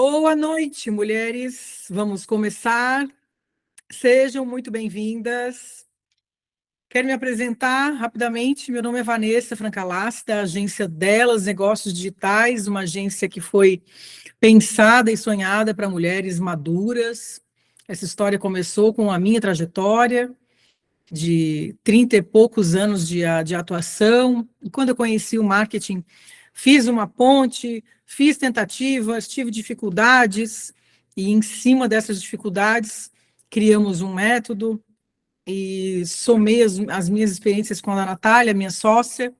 Boa noite, mulheres. Vamos começar. Sejam muito bem-vindas. Quero me apresentar rapidamente. Meu nome é Vanessa Francalassi, da agência Delas Negócios Digitais, uma agência que foi pensada e sonhada para mulheres maduras. Essa história começou com a minha trajetória de 30 e poucos anos de atuação. E quando eu conheci o marketing, fiz uma ponte, fiz tentativas, tive dificuldades, e em cima dessas dificuldades, criamos um método e somei as minhas experiências com a Natália, minha sócia,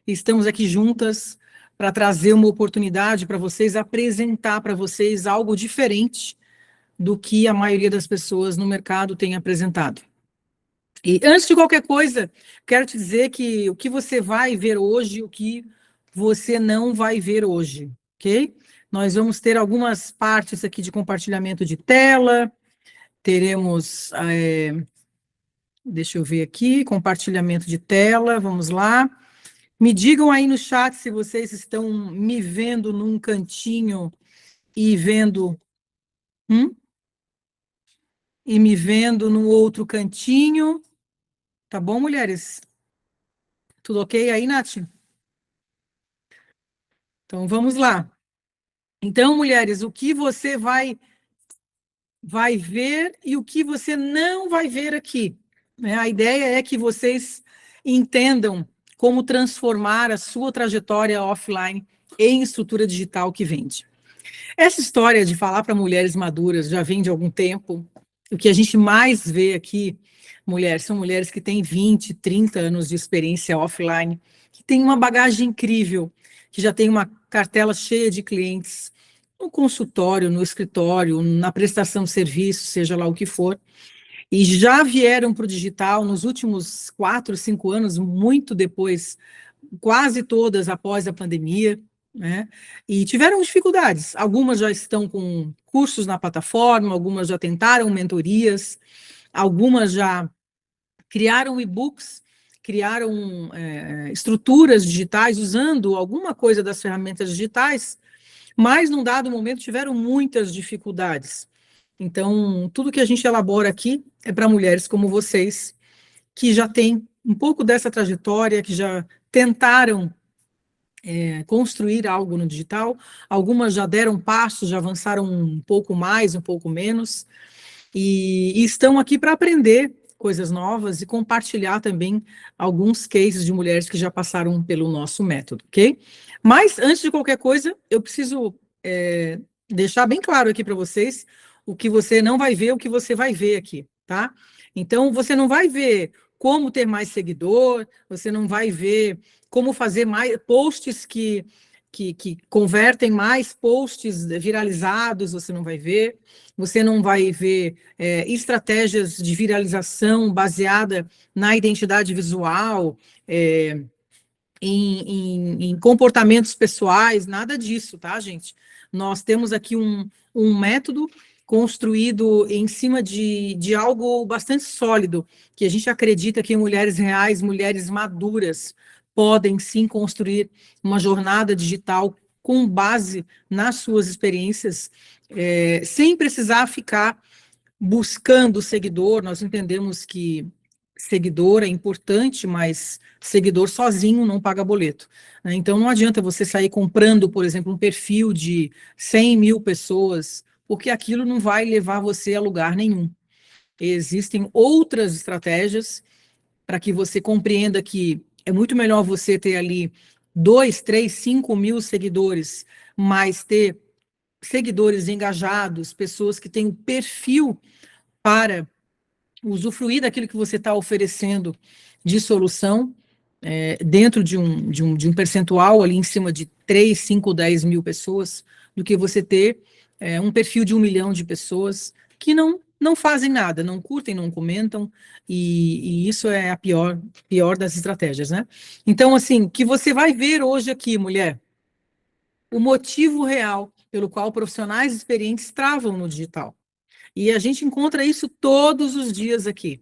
e estamos aqui juntas para trazer uma oportunidade para vocês, apresentar para vocês algo diferente do que a maioria das pessoas no mercado tem apresentado. E antes de qualquer coisa, quero te dizer que o que você vai ver hoje, o que você não vai ver hoje, ok? Nós vamos ter algumas partes aqui de compartilhamento de tela, teremos, deixa eu ver aqui, compartilhamento de tela, vamos lá. Me digam aí no chat se vocês estão me vendo num cantinho e vendo, e me vendo no outro cantinho. Tá bom, mulheres? Tudo ok aí, Nath? Então, vamos lá. Então, mulheres, o que você vai ver e o que você não vai ver aqui, né? A ideia é que vocês entendam como transformar a sua trajetória offline em estrutura digital que vende. Essa história de falar para mulheres maduras já vem de algum tempo. O que a gente mais vê aqui, mulheres, são mulheres que têm 20, 30 anos de experiência offline, que têm uma bagagem incrível, que já têm uma cartela cheia de clientes, no consultório, no escritório, na prestação de serviço, seja lá o que for, e já vieram para o digital nos últimos 4, 5 anos, muito depois, quase todas após a pandemia, né? E tiveram dificuldades. Algumas já estão com cursos na plataforma, algumas já tentaram mentorias, algumas já criaram e-books, criaram estruturas digitais usando alguma coisa das ferramentas digitais, mas num dado momento tiveram muitas dificuldades. Então, tudo que a gente elabora aqui é para mulheres como vocês, que já têm um pouco dessa trajetória, que já tentaram construir algo no digital, algumas já deram passos, já avançaram um pouco mais, um pouco menos, e estão aqui para aprender coisas novas e compartilhar também alguns cases de mulheres que já passaram pelo nosso método, ok? Mas, antes de qualquer coisa, eu preciso deixar bem claro aqui para vocês o que você não vai ver, o que você vai ver aqui, tá? Então, você não vai ver como ter mais seguidor, você não vai ver como fazer mais posts que convertem mais posts viralizados, você não vai ver. Você não vai ver estratégias de viralização baseada na identidade visual, em comportamentos pessoais, nada disso, tá, gente? Nós temos aqui um método construído em cima de algo bastante sólido, que a gente acredita que mulheres reais, mulheres maduras, podem sim construir uma jornada digital com base nas suas experiências, sem precisar ficar buscando seguidor. Nós entendemos que seguidor é importante, mas seguidor sozinho não paga boleto, né? Então, não adianta você sair comprando, por exemplo, um perfil de 100 mil pessoas, porque aquilo não vai levar você a lugar nenhum. Existem outras estratégias para que você compreenda que é muito melhor você ter ali 2, 3, 5 mil seguidores, mas ter seguidores engajados, pessoas que têm um perfil para usufruir daquilo que você está oferecendo de solução, dentro de um percentual ali em cima de 3, 5, 10 mil pessoas, do que você ter um perfil de 1 milhão de pessoas que não fazem nada, não curtem, não comentam, e isso é a pior das estratégias, né? Então, assim, que você vai ver hoje aqui, mulher, o motivo real pelo qual profissionais experientes travam no digital. E a gente encontra isso todos os dias aqui.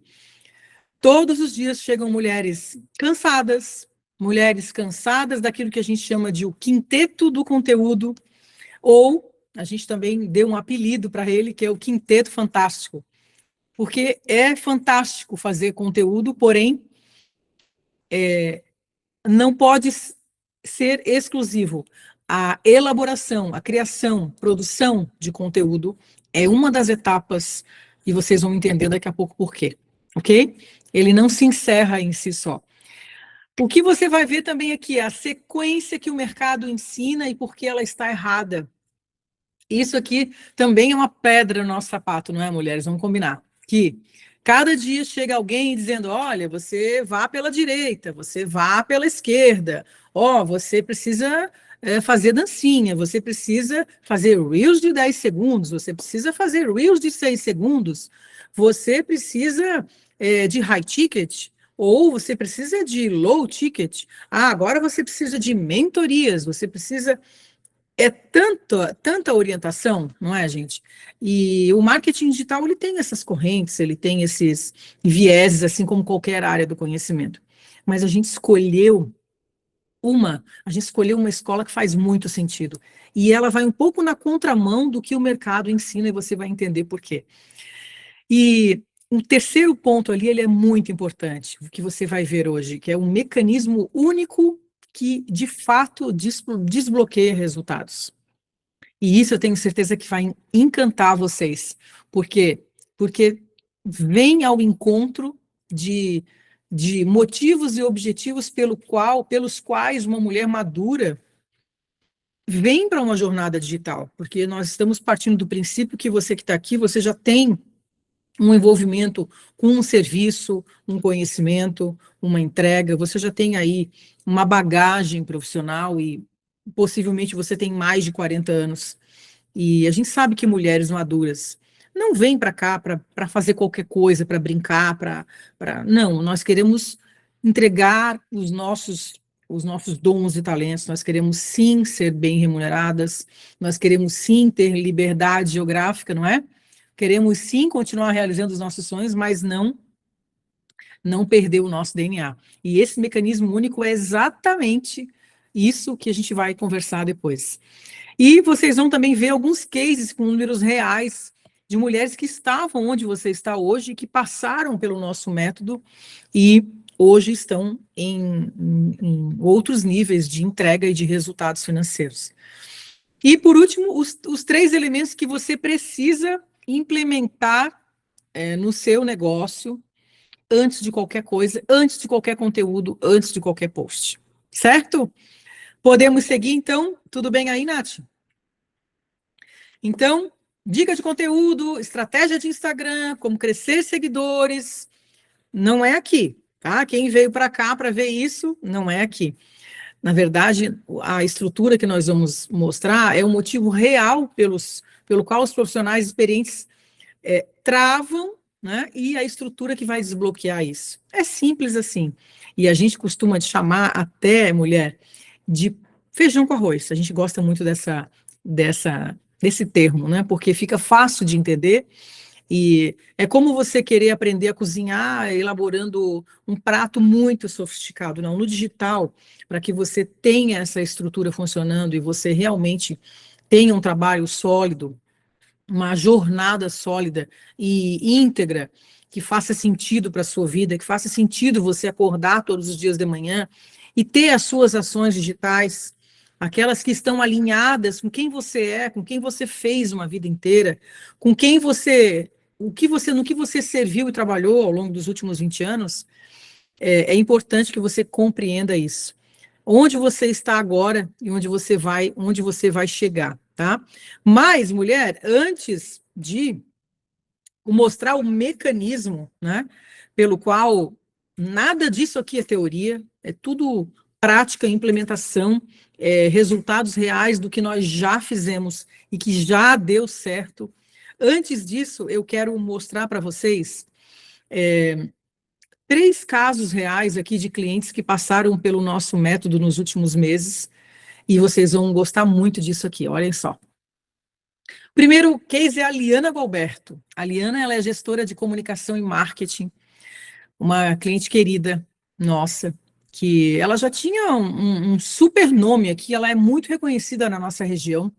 Todos os dias chegam mulheres cansadas daquilo que a gente chama de o quinteto do conteúdo, ou a gente também deu um apelido para ele, que é o Quinteto Fantástico, porque é fantástico fazer conteúdo, porém, não pode ser exclusivo. A elaboração, a criação, produção de conteúdo é uma das etapas, e vocês vão entender daqui a pouco por quê, ok? Ele não se encerra em si só. O que você vai ver também aqui é a sequência que o mercado ensina e por que ela está errada. Isso aqui também é uma pedra no nosso sapato, não é, mulheres? Vamos combinar. Que cada dia chega alguém dizendo: olha, você vá pela direita, você vá pela esquerda, ó, você precisa fazer dancinha, você precisa fazer reels de 10 segundos, você precisa fazer reels de 6 segundos, você precisa de high ticket. Ou você precisa de low ticket. Ah, agora você precisa de mentorias, você precisa tanta orientação, não é, gente? E o marketing digital, ele tem essas correntes, ele tem esses vieses, assim como qualquer área do conhecimento. Mas a gente escolheu uma escola que faz muito sentido. E ela vai um pouco na contramão do que o mercado ensina, e você vai entender por quê. E o terceiro ponto ali, ele é muito importante, o que você vai ver hoje, que é um mecanismo único que, de fato, desbloqueia resultados. E isso eu tenho certeza que vai encantar vocês. Por quê? Porque vem ao encontro de motivos e objetivos pelos quais uma mulher madura vem para uma jornada digital. Porque nós estamos partindo do princípio que você que está aqui, você já tem um envolvimento com um serviço, um conhecimento, uma entrega, você já tem aí uma bagagem profissional e possivelmente você tem mais de 40 anos. E a gente sabe que mulheres maduras não vêm para cá para fazer qualquer coisa, para brincar, Não, nós queremos entregar os nossos dons e talentos, nós queremos sim ser bem remuneradas, nós queremos sim ter liberdade geográfica, não é? Queremos sim continuar realizando os nossos sonhos, mas não perder o nosso DNA. E esse mecanismo único é exatamente isso que a gente vai conversar depois. E vocês vão também ver alguns cases com números reais de mulheres que estavam onde você está hoje, que passaram pelo nosso método e hoje estão em outros níveis de entrega e de resultados financeiros. E, por último, os três elementos que você precisa implementar no seu negócio antes de qualquer coisa, antes de qualquer conteúdo, antes de qualquer post. Certo? Podemos seguir, então? Tudo bem aí, Nath? Então, dica de conteúdo, estratégia de Instagram, como crescer seguidores, não é aqui, tá? Quem veio para cá para ver isso, não é aqui. Na verdade, a estrutura que nós vamos mostrar é o motivo real pelo qual os profissionais experientes travam, né? E a estrutura que vai desbloquear isso. É simples assim. E a gente costuma chamar até, mulher, de feijão com arroz. A gente gosta muito desse termo, né? Porque fica fácil de entender e é como você querer aprender a cozinhar elaborando um prato muito sofisticado. Não, no digital, para que você tenha essa estrutura funcionando e você realmente tenha um trabalho sólido, uma jornada sólida e íntegra, que faça sentido para a sua vida, que faça sentido você acordar todos os dias de manhã e ter as suas ações digitais, aquelas que estão alinhadas com quem você é, com quem você fez uma vida inteira, com quem no que você serviu e trabalhou ao longo dos últimos 20 anos, é importante que você compreenda isso. Onde você está agora e onde você vai chegar, tá? Mas, mulher, antes de mostrar o mecanismo, né, pelo qual nada disso aqui é teoria, é tudo prática, implementação, resultados reais do que nós já fizemos e que já deu certo. Antes disso, eu quero mostrar para vocês 3 casos reais aqui de clientes que passaram pelo nosso método nos últimos meses, e vocês vão gostar muito disso aqui, olhem só. Primeiro case é a Liana Galberto. A Liana, ela é gestora de comunicação e marketing, uma cliente querida nossa, que ela já tinha um super nome aqui, ela é muito reconhecida na nossa região,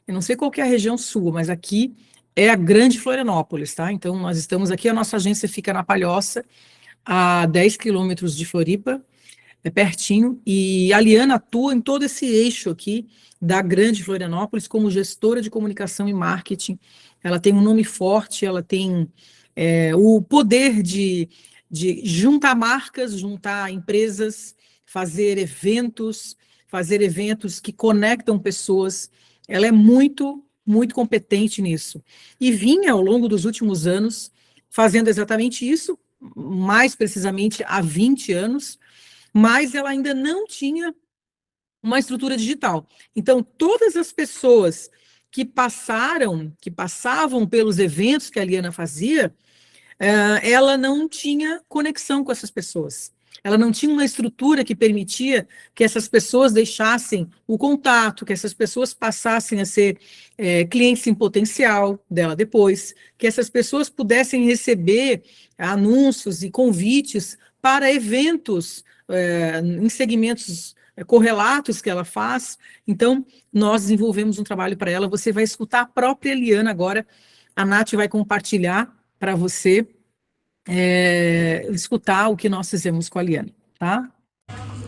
Eu não sei qual que é a região sua, mas aqui é a Grande Florianópolis, tá? Então, nós estamos aqui, a nossa agência fica na Palhoça, a 10 quilômetros de Floripa, é pertinho, e a Liana atua em todo esse eixo aqui da Grande Florianópolis como gestora de comunicação e marketing. Ela tem um nome forte, ela tem o poder de juntar marcas, juntar empresas, fazer eventos que conectam pessoas. Ela é muito, muito competente nisso. E vinha, ao longo dos últimos anos, fazendo exatamente isso, mais precisamente há 20 anos, mas ela ainda não tinha uma estrutura digital. Então, todas as pessoas que passavam pelos eventos que a Liana fazia, ela não tinha conexão com essas pessoas. Ela não tinha uma estrutura que permitia que essas pessoas deixassem o contato, que essas pessoas passassem a ser clientes em potencial dela depois, que essas pessoas pudessem receber anúncios e convites para eventos em segmentos correlatos que ela faz. Então, nós desenvolvemos um trabalho para ela. Você vai escutar a própria Liana agora. A Nath vai compartilhar para você escutar o que nós fizemos com a Liana, tá?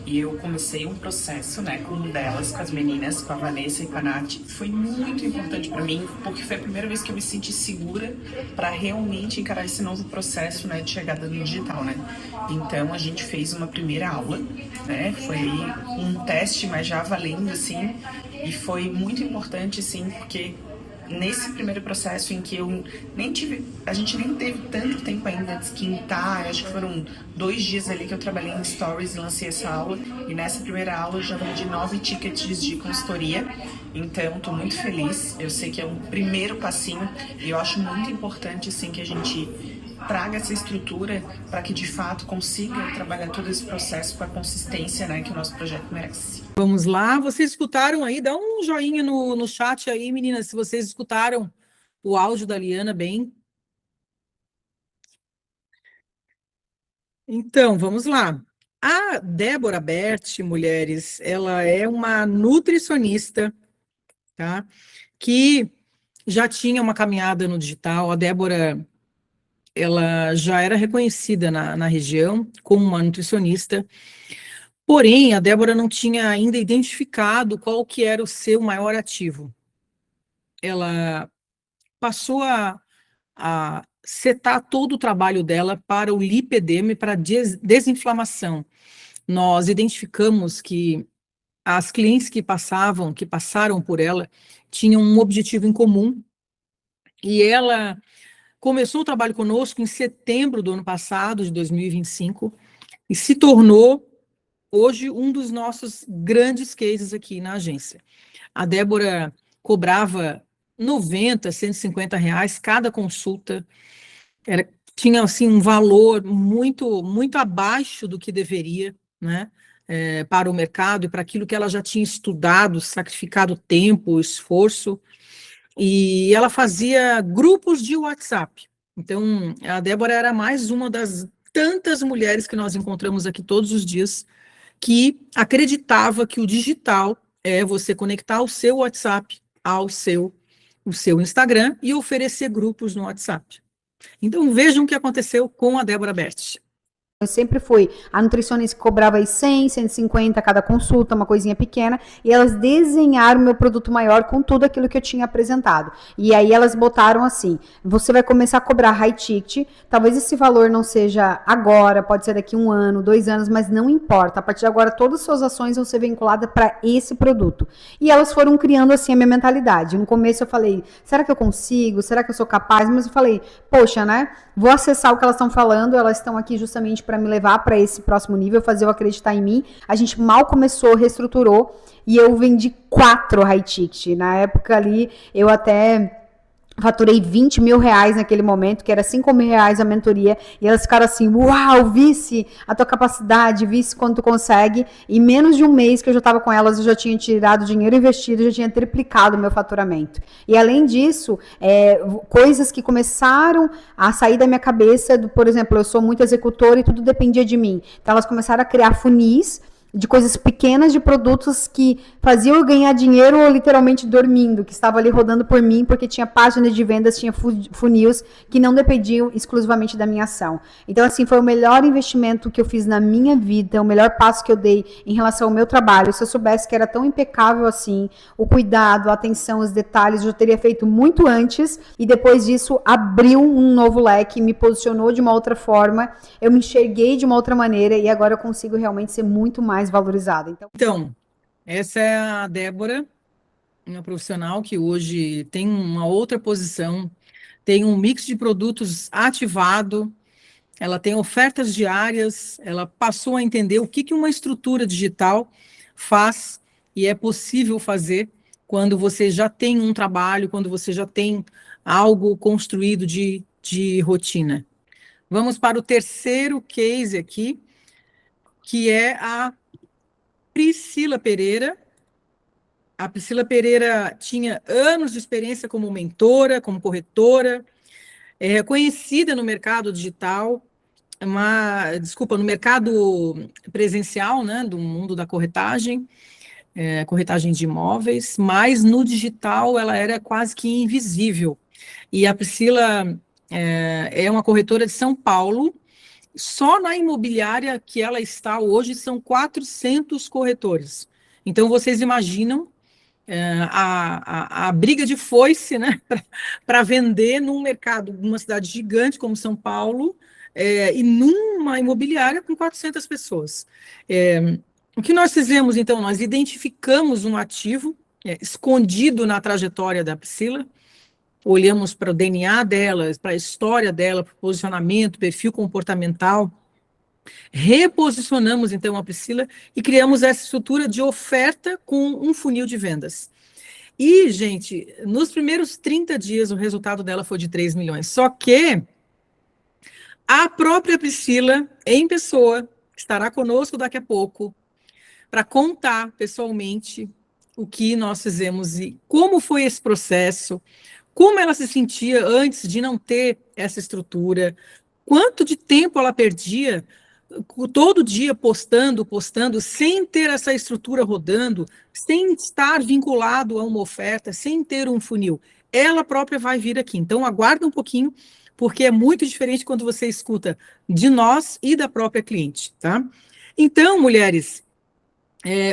E eu comecei um processo, né, com uma delas, com as meninas, com a Vanessa e com a Nath. Foi muito importante para mim, porque foi a primeira vez que eu me senti segura para realmente encarar esse novo processo, né, de chegada no digital, né. Então, a gente fez uma primeira aula, né, foi um teste, mas já valendo, assim, e foi muito importante, assim, porque nesse primeiro processo em que eu nem tive, a gente nem teve tanto tempo ainda de esquentar, acho que foram 2 dias ali que eu trabalhei em stories e lancei essa aula, e nessa primeira aula eu já vendi 9 tickets de consultoria, então estou muito feliz, eu sei que é um primeiro passinho, e eu acho muito importante assim que a gente traga essa estrutura para que de fato consiga trabalhar todo esse processo com a consistência, né, que o nosso projeto merece. Vamos lá, vocês escutaram aí? Dá um joinha no chat aí, meninas, se vocês escutaram o áudio da Liana bem. Então, vamos lá. A Débora Berti, mulheres, ela é uma nutricionista, tá? Que já tinha uma caminhada no digital. A Débora, ela já era reconhecida na região como uma nutricionista. Porém, a Débora não tinha ainda identificado qual que era o seu maior ativo. Ela passou a setar todo o trabalho dela para o lipedema e para a desinflamação. Nós identificamos que as clientes que passaram por ela, tinham um objetivo em comum, e ela começou o trabalho conosco em setembro do ano passado, de 2025, e se tornou hoje um dos nossos grandes cases aqui na agência. A Débora cobrava 90, 150 reais cada consulta, tinha assim um valor muito, muito abaixo do que deveria, né, para o mercado e para aquilo que ela já tinha estudado, sacrificado tempo, esforço, e ela fazia grupos de WhatsApp. Então, a Débora era mais uma das tantas mulheres que nós encontramos aqui todos os dias que acreditava que o digital é você conectar o seu WhatsApp ao o seu Instagram e oferecer grupos no WhatsApp. Então, vejam o que aconteceu com a Débora Berti. Eu sempre fui a nutricionista que cobrava aí 100, 150 cada consulta, uma coisinha pequena, e elas desenharam o meu produto maior com tudo aquilo que eu tinha apresentado. E aí elas botaram assim, você vai começar a cobrar high ticket, talvez esse valor não seja agora, pode ser daqui 1 ano, 2 anos, mas não importa, a partir de agora todas as suas ações vão ser vinculadas para esse produto. E elas foram criando assim a minha mentalidade. No começo eu falei, será que eu consigo? Será que eu sou capaz? Mas eu falei, poxa, né? Vou acessar o que elas estão falando, elas estão aqui justamente para me levar para esse próximo nível, fazer eu acreditar em mim. A gente mal começou, reestruturou e eu vendi 4 high ticket. Na época ali, eu até faturei 20 mil reais naquele momento, que era 5 mil reais a mentoria, e elas ficaram assim, uau, vice a tua capacidade, vice quanto tu consegue, e menos de um mês que eu já estava com elas, eu já tinha tirado dinheiro investido, já tinha triplicado o meu faturamento. E além disso, coisas que começaram a sair da minha cabeça, por exemplo, eu sou muito executora e tudo dependia de mim, então elas começaram a criar funis, de coisas pequenas, de produtos que faziam eu ganhar dinheiro ou literalmente dormindo, que estava ali rodando por mim, porque tinha páginas de vendas, tinha funis que não dependiam exclusivamente da minha ação. Então, assim, foi o melhor investimento que eu fiz na minha vida, o melhor passo que eu dei em relação ao meu trabalho. Se eu soubesse que era tão impecável assim, o cuidado, a atenção, os detalhes, eu teria feito muito antes, e depois disso abriu um novo leque, me posicionou de uma outra forma, eu me enxerguei de uma outra maneira, e agora eu consigo realmente ser muito mais valorizada. Então, essa é a Débora, uma profissional que hoje tem uma outra posição, tem um mix de produtos ativado, ela tem ofertas diárias, ela passou a entender o que uma estrutura digital faz e é possível fazer quando você já tem um trabalho, quando você já tem algo construído de rotina. Vamos para o terceiro case aqui, que é a Priscila Pereira. A Priscila Pereira tinha anos de experiência como mentora, como corretora, é conhecida no mercado digital, no mercado presencial, né, do mundo da corretagem, corretagem de imóveis, mas no digital ela era quase que invisível. E a Priscila é uma corretora de São Paulo. Só na imobiliária que ela está hoje são 400 corretores. Então, vocês imaginam a briga de foice, né, para vender num mercado, numa cidade gigante como São Paulo, e numa imobiliária com 400 pessoas. O que nós fizemos, então? Nós identificamos um ativo escondido na trajetória da Priscila, olhamos para o DNA dela, para a história dela, para o posicionamento, perfil comportamental, reposicionamos, então, a Priscila e criamos essa estrutura de oferta com um funil de vendas. E, gente, nos primeiros 30 dias, o resultado dela foi de 3 milhões. Só que a própria Priscila, em pessoa, estará conosco daqui a pouco para contar pessoalmente o que nós fizemos e como foi esse processo, como ela se sentia antes de não ter essa estrutura, quanto de tempo ela perdia todo dia postando, sem ter essa estrutura rodando, sem estar vinculado a uma oferta, sem ter um funil. Ela própria vai vir aqui. Então, aguarda um pouquinho, porque é muito diferente quando você escuta de nós e da própria cliente, tá? Então, mulheres,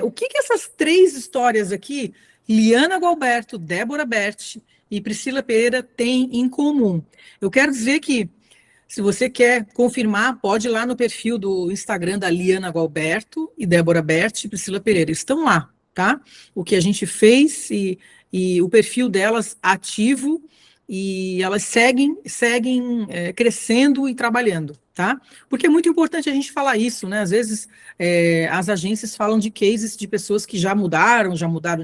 o que essas três histórias aqui, Liana Gualberto, Débora Berti e Priscila Pereira, têm em comum? Eu quero dizer que, se você quer confirmar, pode ir lá no perfil do Instagram da Liana Gualberto e Débora Berti e Priscila Pereira. Estão lá, tá? O que a gente fez e o perfil delas ativo, e elas seguem crescendo e trabalhando, tá? Porque é muito importante a gente falar isso, né? Às vezes as agências falam de cases de pessoas que já mudaram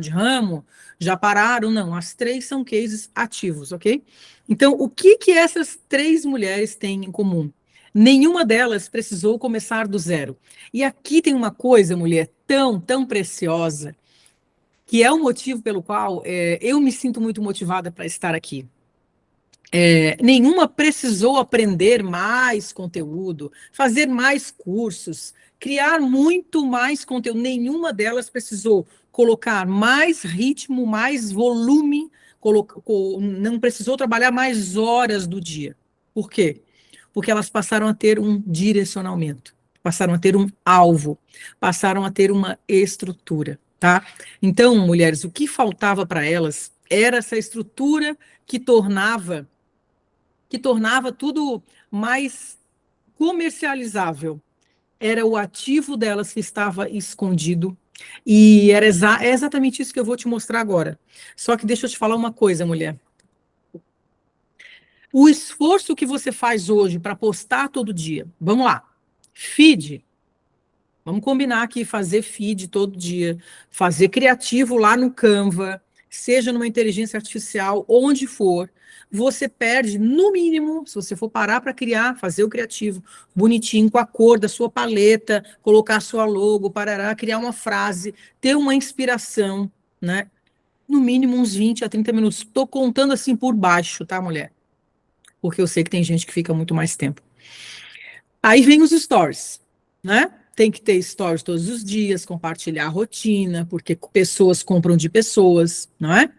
de ramo, já pararam. Não, as três são cases ativos, ok? Então, o que essas três mulheres têm em comum? Nenhuma delas precisou começar do zero. E aqui tem uma coisa, mulher, tão preciosa, que é o motivo pelo qual eu me sinto muito motivada para estar aqui. Nenhuma precisou aprender mais conteúdo, fazer mais cursos, criar muito mais conteúdo. Nenhuma delas precisou colocar mais ritmo, mais volume, não precisou trabalhar mais horas do dia. Por quê? Porque elas passaram a ter um direcionamento, passaram a ter um alvo, passaram a ter uma estrutura, tá? Então, mulheres, o que faltava para elas era essa estrutura que tornava tudo mais comercializável. Era o ativo delas que estava escondido, e é exatamente isso que eu vou te mostrar agora. Só que deixa eu te falar uma coisa, mulher. O esforço que você faz hoje para postar todo dia, vamos lá, feed, vamos combinar aqui, fazer feed todo dia, fazer criativo lá no Canva, seja numa inteligência artificial, onde for, você perde, no mínimo, se você for parar para criar, fazer o criativo bonitinho, com a cor da sua paleta, colocar sua logo, parará, criar uma frase, ter uma inspiração, né? No mínimo uns 20 a 30 minutos. Estou contando assim por baixo, tá, mulher? Porque eu sei que tem gente que fica muito mais tempo. Aí vem os stories, né? Tem que ter stories todos os dias, compartilhar a rotina, porque pessoas compram de pessoas, não é?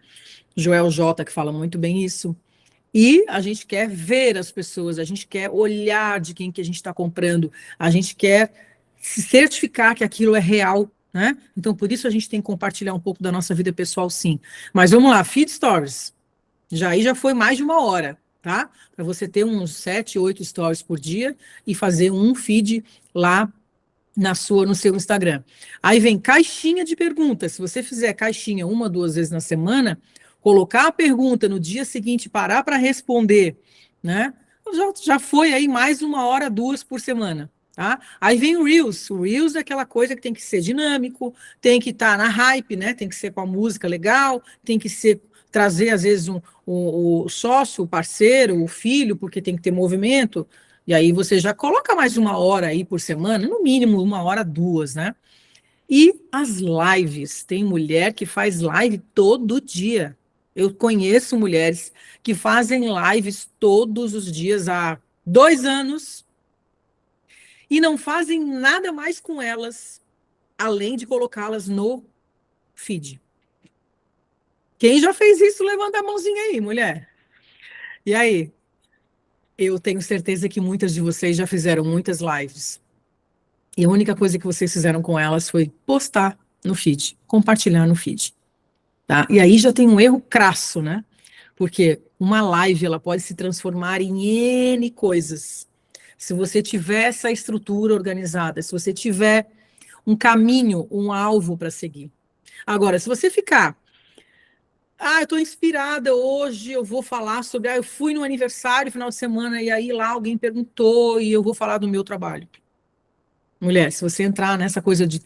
Joel J, que fala muito bem isso. E a gente quer ver as pessoas, a gente quer olhar de quem que a gente está comprando, a gente quer se certificar que aquilo é real, né? Então, por isso a gente tem que compartilhar um pouco da nossa vida pessoal, sim. Mas vamos lá, feed stories. Aí já foi mais de uma hora, tá? Para você ter uns 7, 8 stories por dia e fazer um feed lá no seu Instagram. Aí vem caixinha de perguntas. Se você fizer caixinha 1, 2 vezes na semana, colocar a pergunta no dia seguinte, parar para responder, né? Já foi aí mais 1 hora, 2 por semana, tá? Aí vem o Reels. O Reels é aquela coisa que tem que ser dinâmico, tem que estar na hype, né? Tem que ser com a música legal, tem que ser trazer às vezes o sócio, o parceiro, o filho, porque tem que ter movimento. E aí você já coloca mais 1 hora aí por semana, no mínimo 1 hora, 2, né? E as lives, tem mulher que faz live todo dia. Eu conheço mulheres que fazem lives todos os dias há 2 anos e não fazem nada mais com elas, além de colocá-las no feed. Quem já fez isso, levanta a mãozinha aí, mulher. E aí? Eu tenho certeza que muitas de vocês já fizeram muitas lives. E a única coisa que vocês fizeram com elas foi postar no feed, compartilhar no feed, tá? E aí já tem um erro crasso, né? Porque uma live, ela pode se transformar em N coisas. Se você tiver essa estrutura organizada, se você tiver um caminho, um alvo para seguir. Agora, se você ficar, eu estou inspirada hoje, eu vou falar sobre, eu fui no aniversário final de semana e aí lá alguém perguntou e eu vou falar do meu trabalho. Mulher, se você entrar nessa coisa de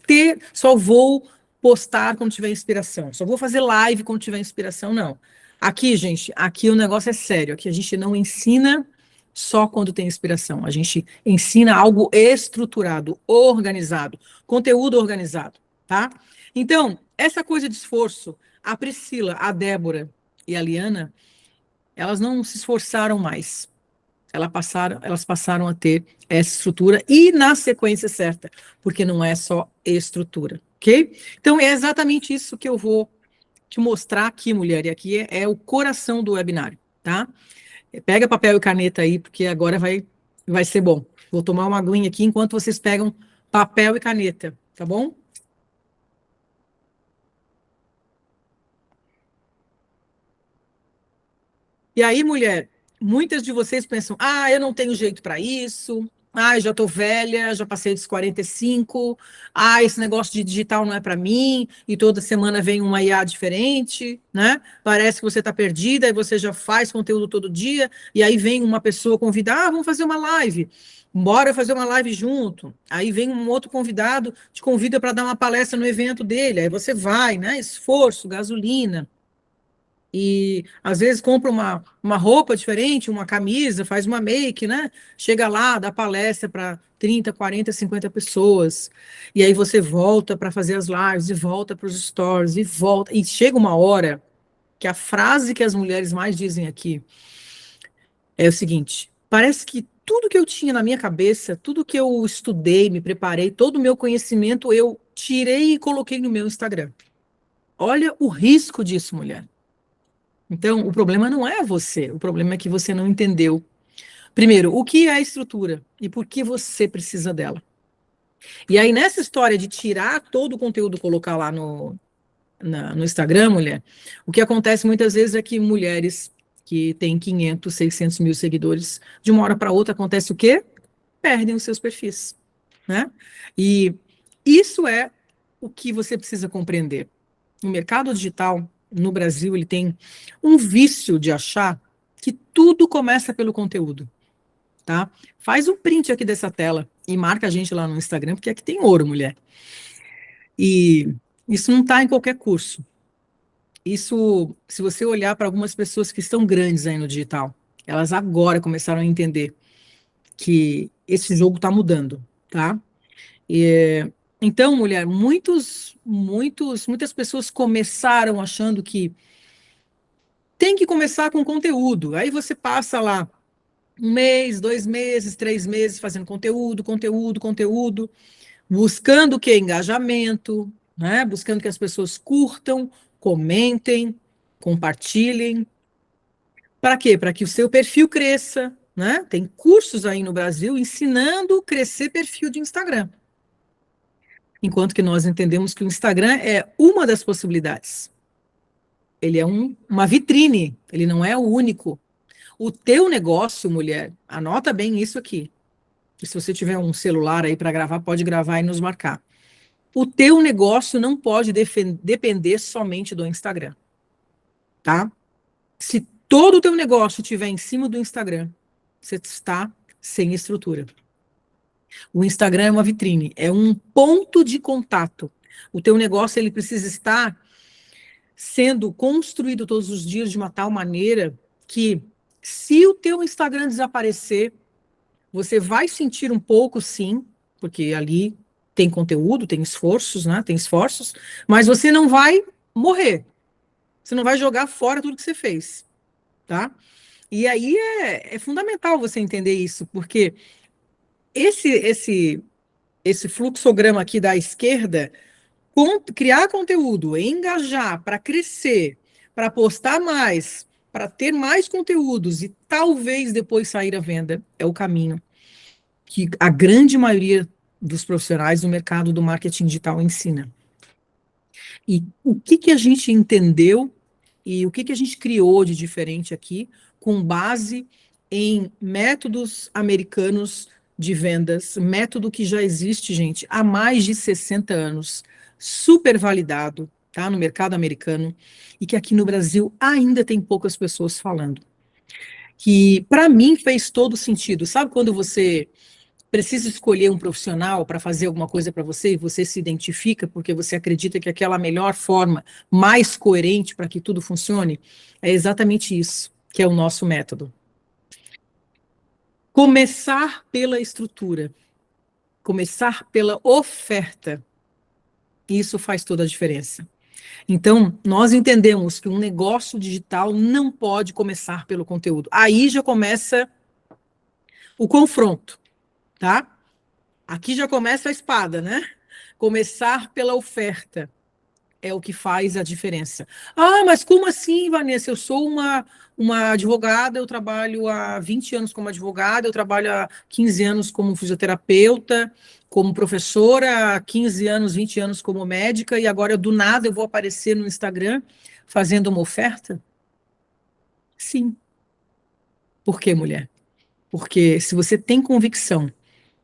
só vou postar quando tiver inspiração, só vou fazer live quando tiver inspiração, não. Aqui, gente, aqui o negócio é sério, aqui a gente não ensina só quando tem inspiração, a gente ensina algo estruturado, organizado, conteúdo organizado, tá? Então, essa coisa de esforço, a Priscila, a Débora e a Liana, elas não se esforçaram mais, elas passaram a ter essa estrutura e na sequência certa, porque não é só estrutura, ok? Então é exatamente isso que eu vou te mostrar aqui, mulher, e aqui é o coração do webinário, tá? Pega papel e caneta aí, porque agora vai ser bom. Vou tomar uma aguinha aqui enquanto vocês pegam papel e caneta, tá bom? E aí, mulher, muitas de vocês pensam, eu não tenho jeito para isso, eu já estou velha, já passei dos 45, esse negócio de digital não é para mim, e toda semana vem uma IA diferente, né? Parece que você está perdida, e você já faz conteúdo todo dia, e aí vem uma pessoa convidar, vamos fazer uma live, bora fazer uma live junto. Aí vem um outro convidado, te convida para dar uma palestra no evento dele, aí você vai, né? Esforço, gasolina. E às vezes compra uma roupa diferente, uma camisa, faz uma make, né? Chega lá, dá palestra para 30, 40, 50 pessoas. E aí você volta para fazer as lives, e volta para os stories, e volta. E chega uma hora que a frase que as mulheres mais dizem aqui é o seguinte: parece que tudo que eu tinha na minha cabeça, tudo que eu estudei, me preparei, todo o meu conhecimento, eu tirei e coloquei no meu Instagram. Olha o risco disso, mulher. Então, o problema não é você, o problema é que você não entendeu. Primeiro, o que é a estrutura e por que você precisa dela. E aí, nessa história de tirar todo o conteúdo e colocar lá no Instagram, mulher, o que acontece muitas vezes é que mulheres que têm 500, 600 mil seguidores, de uma hora para outra acontece o quê? Perdem os seus perfis, né? E isso é o que você precisa compreender. O mercado digital no Brasil, ele tem um vício de achar que tudo começa pelo conteúdo, tá? Faz um print aqui dessa tela e marca a gente lá no Instagram, porque aqui tem ouro, mulher. E isso não está em qualquer curso. Isso, se você olhar para algumas pessoas que estão grandes aí no digital, elas agora começaram a entender que esse jogo está mudando, tá? Então, mulher, muitas pessoas começaram achando que tem que começar com conteúdo. Aí você passa lá 1 mês, 2 meses, 3 meses fazendo conteúdo. buscando o quê? Engajamento, né? Buscando que as pessoas curtam, comentem, compartilhem. Para quê? Para que o seu perfil cresça, né? Tem cursos aí no Brasil ensinando a crescer perfil de Instagram. Enquanto que nós entendemos que o Instagram é uma das possibilidades. Ele é uma vitrine, ele não é o único. O teu negócio, mulher, anota bem isso aqui. E se você tiver um celular aí para gravar, pode gravar e nos marcar. O teu negócio não pode depender somente do Instagram, tá? Se todo o teu negócio estiver em cima do Instagram, você está sem estrutura. O Instagram é uma vitrine, é um ponto de contato. O teu negócio ele precisa estar sendo construído todos os dias de uma tal maneira que, se o teu Instagram desaparecer, você vai sentir um pouco, sim, porque ali tem conteúdo, tem esforços, né? Tem esforços, mas você não vai morrer. Você não vai jogar fora tudo que você fez, tá? E aí é fundamental você entender isso, porque esse fluxograma aqui da esquerda, criar conteúdo, engajar para crescer, para postar mais, para ter mais conteúdos e talvez depois sair à venda, é o caminho que a grande maioria dos profissionais do mercado do marketing digital ensina. E o que a gente entendeu e o que a gente criou de diferente aqui, com base em métodos americanos de vendas, método que já existe, gente, há mais de 60 anos, super validado, tá, no mercado americano, e que aqui no Brasil ainda tem poucas pessoas falando. Que, para mim, fez todo sentido. Sabe quando você precisa escolher um profissional para fazer alguma coisa para você e você se identifica porque você acredita que aquela é a melhor forma, mais coerente para que tudo funcione? É exatamente isso que é o nosso método. Começar pela estrutura, começar pela oferta, isso faz toda a diferença. Então, nós entendemos que um negócio digital não pode começar pelo conteúdo. Aí já começa o confronto, tá? Aqui já começa a espada, né? Começar pela oferta é o que faz a diferença. Ah, mas como assim, Vanessa? Eu sou uma advogada, eu trabalho há 20 anos como advogada, eu trabalho há 15 anos como fisioterapeuta, como professora, há 15 anos, 20 anos como médica, e agora do nada eu vou aparecer no Instagram fazendo uma oferta? Sim. Por quê, mulher? Porque se você tem convicção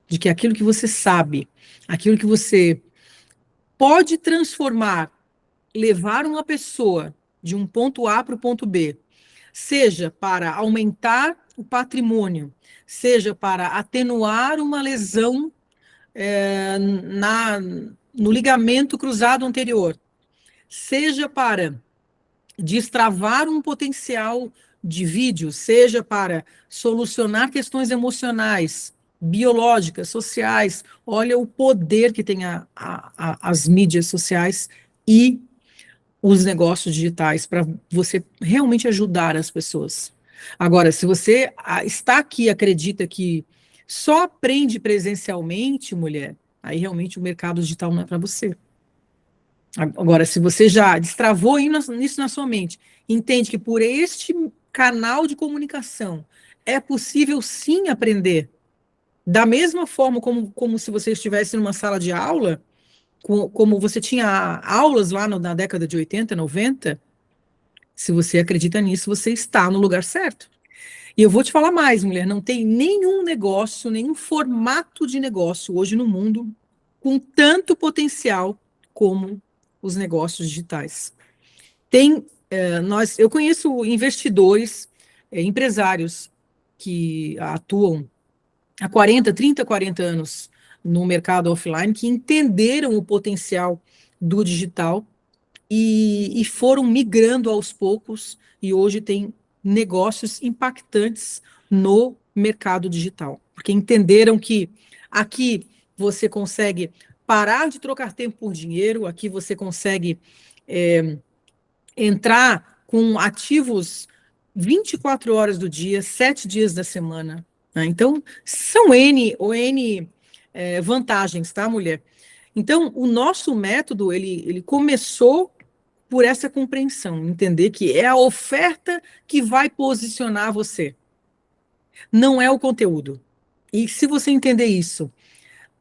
de que aquilo que você sabe, aquilo que você pode transformar, levar uma pessoa de um ponto A para o ponto B, seja para aumentar o patrimônio, seja para atenuar uma lesão no ligamento cruzado anterior, seja para destravar um potencial de vídeo, seja para solucionar questões emocionais, biológicas, sociais. Olha o poder que tem as mídias sociais e os negócios digitais para você realmente ajudar as pessoas. Agora, se você está aqui e acredita que só aprende presencialmente, mulher, aí realmente o mercado digital não é para você. Agora, se você já destravou nisso na sua mente, entende que por este canal de comunicação é possível sim aprender, da mesma forma como se você estivesse numa sala de aula, como você tinha aulas lá na década de 80, 90, se você acredita nisso, você está no lugar certo. E eu vou te falar mais, mulher, não tem nenhum negócio, nenhum formato de negócio hoje no mundo com tanto potencial como os negócios digitais. Eu conheço investidores, empresários que atuam há 40 anos no mercado offline, que entenderam o potencial do digital e foram migrando aos poucos e hoje tem negócios impactantes no mercado digital, porque entenderam que aqui você consegue parar de trocar tempo por dinheiro, aqui você consegue entrar com ativos 24 horas do dia, 7 dias da semana, né? Então, são N vantagens, tá, mulher? Então, o nosso método, ele começou por essa compreensão, entender que é a oferta que vai posicionar você, não é o conteúdo. E se você entender isso,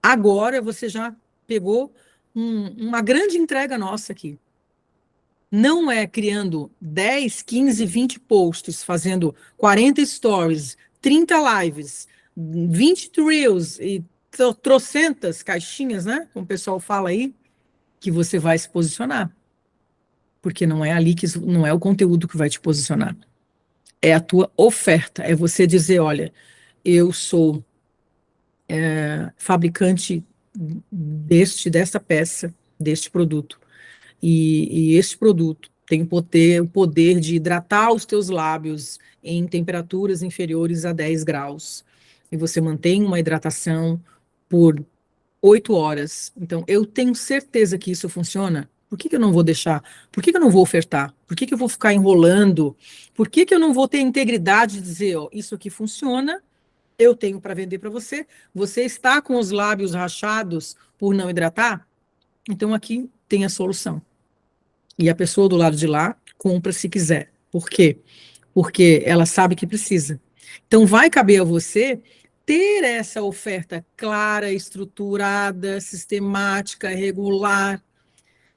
agora você já pegou uma grande entrega nossa aqui. Não é criando 10, 15, 20 posts, fazendo 40 stories, 30 lives, 20 reels e trocentas caixinhas, né? Como o pessoal fala aí, que você vai se posicionar. Porque não é ali que não é o conteúdo que vai te posicionar. É a tua oferta. É você dizer, olha, eu sou fabricante desta peça, deste produto. E este produto tem o poder de hidratar os teus lábios em temperaturas inferiores a 10 graus. E você mantém uma hidratação por 8 horas. Então, eu tenho certeza que isso funciona. Por que eu não vou deixar? Por que eu não vou ofertar? Por que eu vou ficar enrolando? Por que eu não vou ter integridade de dizer, ó, isso aqui funciona, eu tenho para vender para você, você está com os lábios rachados por não hidratar? Então, aqui tem a solução. E a pessoa do lado de lá compra se quiser. Por quê? Porque ela sabe que precisa. Então, vai caber a você ter essa oferta clara, estruturada, sistemática, regular,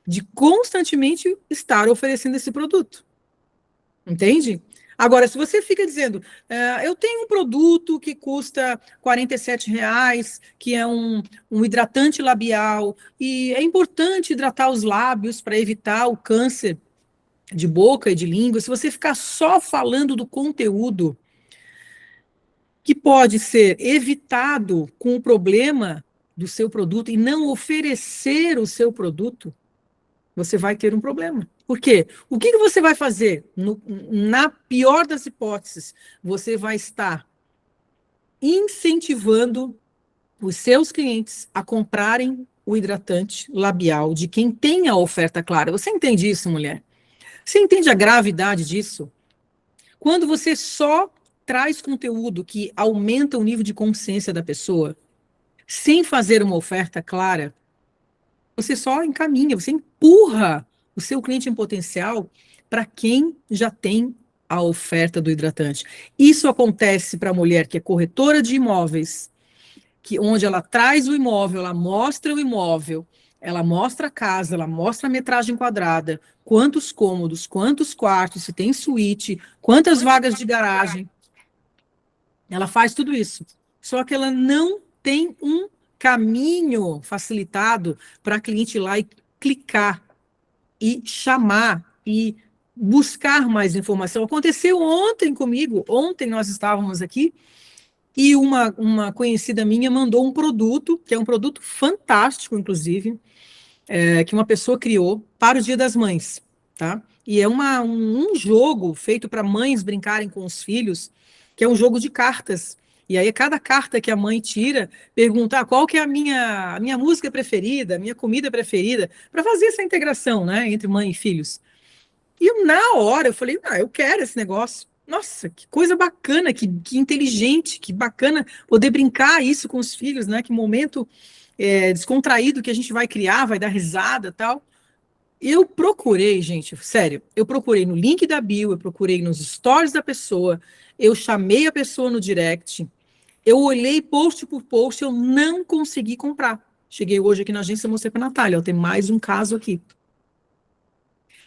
de constantemente estar oferecendo esse produto. Entende? Agora, se você fica dizendo, eu tenho um produto que custa R$ 47, que é um hidratante labial, e é importante hidratar os lábios para evitar o câncer de boca e de língua, se você ficar só falando do conteúdo que pode ser evitado com o problema do seu produto e não oferecer o seu produto, você vai ter um problema. Por quê? O que você vai fazer? Na pior das hipóteses, você vai estar incentivando os seus clientes a comprarem o hidratante labial de quem tem a oferta clara. Você entende isso, mulher? Você entende a gravidade disso? Quando você só traz conteúdo que aumenta o nível de consciência da pessoa, sem fazer uma oferta clara, você só encaminha, você empurra o seu cliente em potencial para quem já tem a oferta do hidratante. Isso acontece para a mulher que é corretora de imóveis, onde ela traz o imóvel, ela mostra o imóvel, ela mostra a casa, ela mostra a metragem quadrada, quantos cômodos, quantos quartos, se tem suíte, quantas vagas de garagem. Ela faz tudo isso. Só que ela não tem um caminho facilitado para a cliente ir lá e clicar, e chamar, e buscar mais informação. Aconteceu ontem comigo, ontem nós estávamos aqui, e uma conhecida minha mandou um produto, que é um produto fantástico, inclusive, que uma pessoa criou para o Dia das Mães, tá? E é um jogo feito para mães brincarem com os filhos, que é um jogo de cartas. E aí, cada carta que a mãe tira, pergunta qual que é a minha música preferida, a minha comida preferida, para fazer essa integração, né, entre mãe e filhos. E na hora eu falei, eu quero esse negócio. Nossa, que coisa bacana, que inteligente, que bacana poder brincar isso com os filhos, né? Que momento descontraído que a gente vai criar, vai dar risada e tal. Eu procurei, gente, sério, eu procurei no link da bio, eu procurei nos stories da pessoa, eu chamei a pessoa no direct, eu olhei post por post, eu não consegui comprar. Cheguei hoje aqui na agência e mostrei para a Natália, tem mais um caso aqui.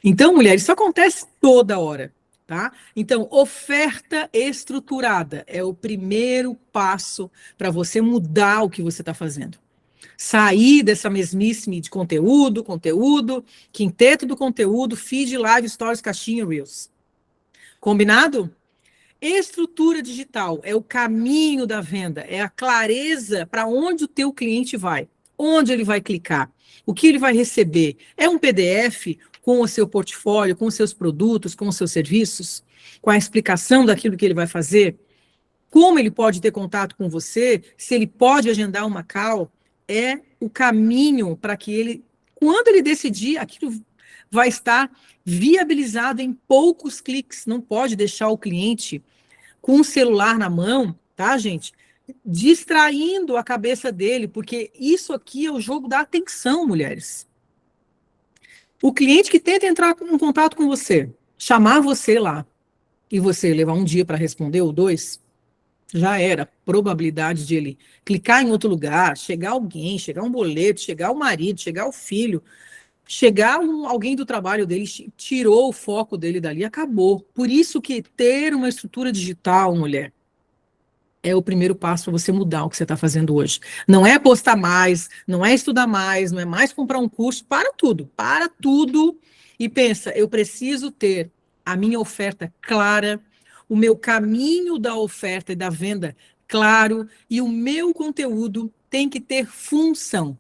Então, mulher, isso acontece toda hora, tá? Então, oferta estruturada é o primeiro passo para você mudar o que você está fazendo. Sair dessa mesmice de conteúdo, quinteto do conteúdo, feed, live, stories, caixinha, reels. Combinado? Estrutura digital é o caminho da venda, é a clareza para onde o teu cliente vai, onde ele vai clicar, o que ele vai receber. É um PDF com o seu portfólio, com os seus produtos, com os seus serviços, com a explicação daquilo que ele vai fazer, como ele pode ter contato com você, se ele pode agendar uma call, é o caminho para que ele, quando ele decidir, aquilo vai estar viabilizado em poucos cliques. Não pode deixar o cliente com o celular na mão, tá, gente? distraindo a cabeça dele, porque isso aqui é o jogo da atenção, mulheres. O cliente que tenta entrar em contato com você, chamar você lá, e você levar um dia para responder, ou 2, já era. Probabilidade de ele clicar em outro lugar, chegar alguém, chegar um boleto, chegar o marido, chegar o filho, chegar alguém do trabalho dele, tirou o foco dele dali, acabou. Por isso que ter uma estrutura digital, mulher, é o primeiro passo para você mudar o que você está fazendo hoje. Não é postar mais, não é estudar mais, não é mais comprar um curso, para tudo e pensa, eu preciso ter a minha oferta clara, o meu caminho da oferta e da venda claro, e o meu conteúdo tem que ter função.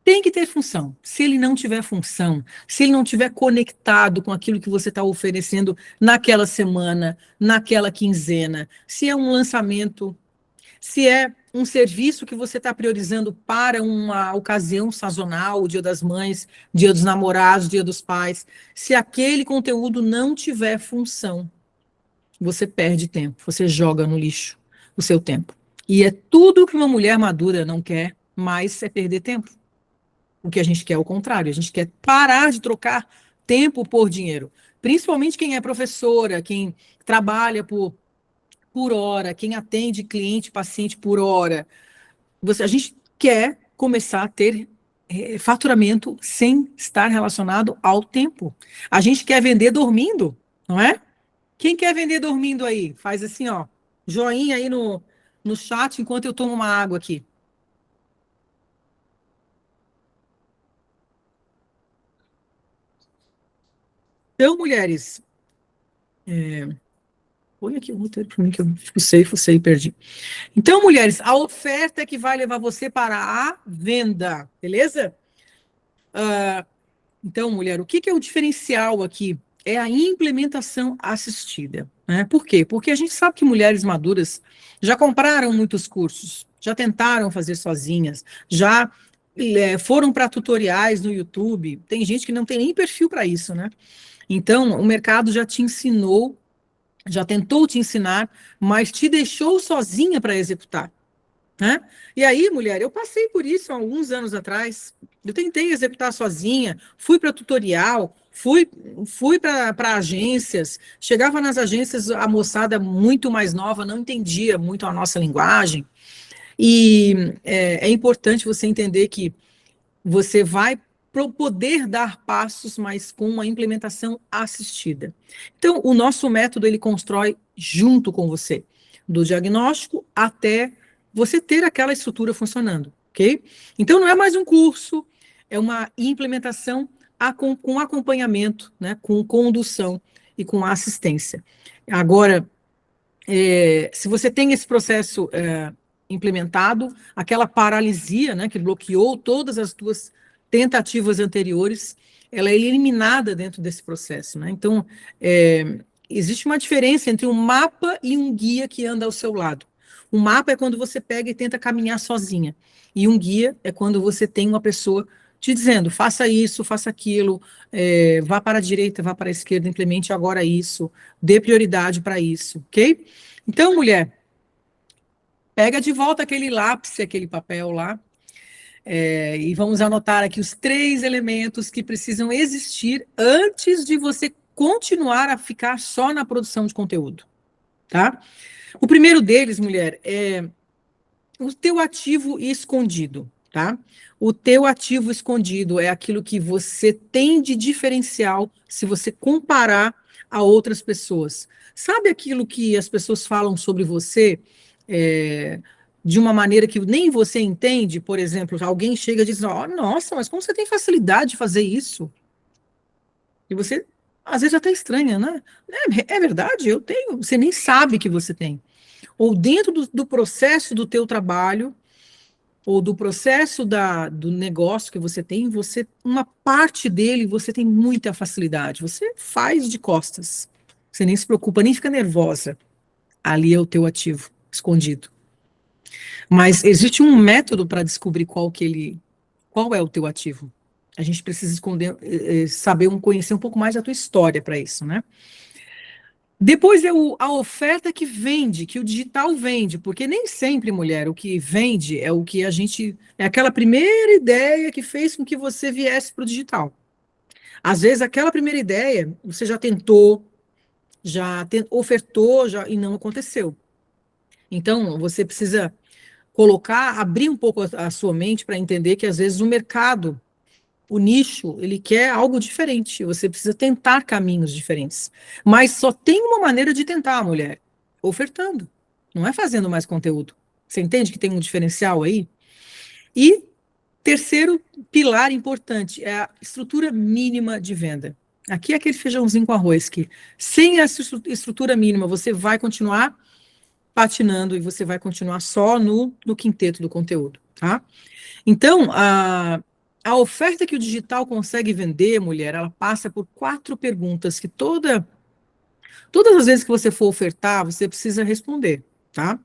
Tem que ter função. Se ele não tiver função, se ele não tiver conectado com aquilo que você está oferecendo naquela semana, naquela quinzena, se é um lançamento, se é um serviço que você está priorizando para uma ocasião sazonal, o Dia das Mães, Dia dos Namorados, Dia dos Pais, se aquele conteúdo não tiver função, você perde tempo, você joga no lixo o seu tempo. E é tudo que uma mulher madura não quer, mais é perder tempo. O que a gente quer é o contrário, a gente quer parar de trocar tempo por dinheiro. Principalmente quem é professora, quem trabalha por hora, quem atende cliente, paciente por hora. A gente quer começar a ter faturamento sem estar relacionado ao tempo. A gente quer vender dormindo, não é? Quem quer vender dormindo aí? Faz assim, ó, joinha aí no chat enquanto eu tomo uma água aqui. Então, mulheres, põe aqui o roteiro para mim que eu fucei e perdi. Então, mulheres, a oferta é que vai levar você para a venda, beleza? Então, mulher, o que é o diferencial aqui? É a implementação assistida, né? Por quê? Porque a gente sabe que mulheres maduras já compraram muitos cursos, já tentaram fazer sozinhas, já foram para tutoriais no YouTube. Tem gente que não tem nem perfil para isso, né? Então, o mercado já te ensinou, já tentou te ensinar, mas te deixou sozinha para executar, né? E aí, mulher, eu passei por isso há alguns anos atrás. Eu tentei executar sozinha, fui para tutorial, fui para agências, chegava nas agências, a moçada muito mais nova não entendia muito a nossa linguagem. E é importante você entender que você vai poder dar passos, mas com uma implementação assistida. Então, o nosso método, ele constrói junto com você, do diagnóstico até você ter aquela estrutura funcionando, ok? Então, não é mais um curso, é uma implementação com acompanhamento, né, com condução e com assistência. Agora, se você tem esse processo implementado, aquela paralisia, né, que bloqueou todas as tuas tentativas anteriores, ela é eliminada dentro desse processo, né? Então, existe uma diferença entre um mapa e um guia que anda ao seu lado. Um mapa é quando você pega e tenta caminhar sozinha, e um guia é quando você tem uma pessoa te dizendo, faça isso, faça aquilo, vá para a direita, vá para a esquerda, implemente agora isso, dê prioridade para isso, ok? Então, mulher, pega de volta aquele lápis, aquele papel lá, e vamos anotar aqui os 3 elementos que precisam existir antes de você continuar a ficar só na produção de conteúdo, tá? O primeiro deles, mulher, é o teu ativo escondido, tá? O teu ativo escondido é aquilo que você tem de diferencial se você comparar a outras pessoas. Sabe aquilo que as pessoas falam sobre você de uma maneira que nem você entende? Por exemplo, alguém chega e diz, oh, nossa, mas como você tem facilidade de fazer isso? E você, às vezes, até estranha, né? É verdade, eu tenho. Você nem sabe que você tem. Ou dentro do processo do teu trabalho, ou do processo do negócio que você tem, uma parte dele, você tem muita facilidade. Você faz de costas. Você nem se preocupa, nem fica nervosa. Ali é o teu ativo escondido. Mas existe um método para descobrir qual é o teu ativo. A gente precisa conhecer um pouco mais da tua história para isso, né? Depois é a oferta que vende, que o digital vende, porque nem sempre, mulher, o que vende é o que a gente. É aquela primeira ideia que fez com que você viesse para o digital. Às vezes, aquela primeira ideia, você já tentou, ofertou, e não aconteceu. Então, você precisa abrir um pouco a sua mente para entender que, às vezes, o mercado, o nicho, ele quer algo diferente. Você precisa tentar caminhos diferentes. Mas só tem uma maneira de tentar, mulher: ofertando. Não é fazendo mais conteúdo. Você entende que tem um diferencial aí? E terceiro pilar importante é a estrutura mínima de venda. Aqui é aquele feijãozinho com arroz que, sem essa estrutura mínima, você vai continuar patinando e você vai continuar só no quinteto do conteúdo, tá? Então, a oferta que o digital consegue vender, mulher, ela passa por 4 perguntas que todas as vezes que você for ofertar, você precisa responder, tá?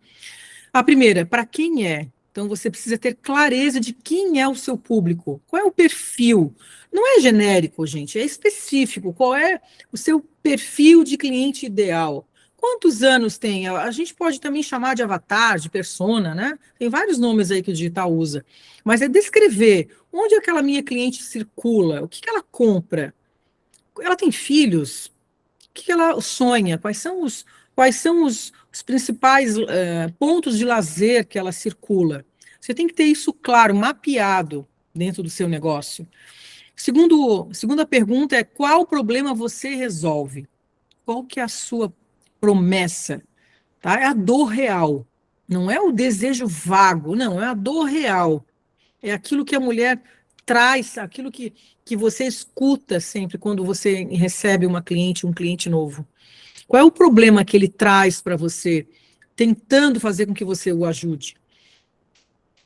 A primeira, para quem é? Então, você precisa ter clareza de quem é o seu público, qual é o perfil. Não é genérico, gente, é específico. Qual é o seu perfil de cliente ideal? Quantos anos tem? A gente pode também chamar de avatar, de persona, né? Tem vários nomes aí que o digital usa. Mas é descrever onde aquela minha cliente circula, o que ela compra. Ela tem filhos? O que ela sonha? Quais são os principais pontos de lazer que ela circula? Você tem que ter isso claro, mapeado dentro do seu negócio. Segunda pergunta é: qual problema você resolve? Qual que é a sua promessa? Tá? É a dor real. Não é o desejo vago, não, é a dor real. É aquilo que a mulher traz, aquilo que você escuta sempre quando você recebe um cliente novo. Qual é o problema que ele traz para você, tentando fazer com que você o ajude?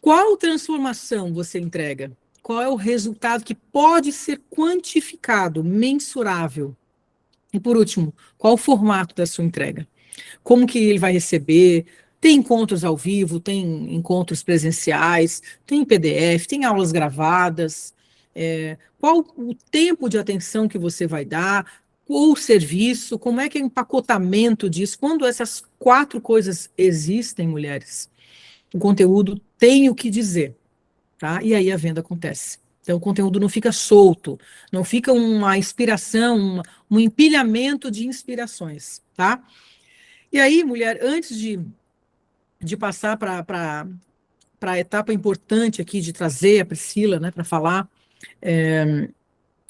Qual transformação você entrega? Qual é o resultado que pode ser quantificado, mensurável? E por último, qual o formato da sua entrega? Como que ele vai receber? Tem encontros ao vivo, tem encontros presenciais, tem PDF, tem aulas gravadas. Qual o tempo de atenção que você vai dar? Ou o serviço? Como é que é o empacotamento disso? Quando essas 4 coisas existem, mulheres, o conteúdo tem o que dizer, tá? E aí a venda acontece. Então, o conteúdo não fica solto, não fica uma inspiração, um empilhamento de inspirações, tá? E aí, mulher, antes de passar para a etapa importante aqui de trazer a Priscila, né, para falar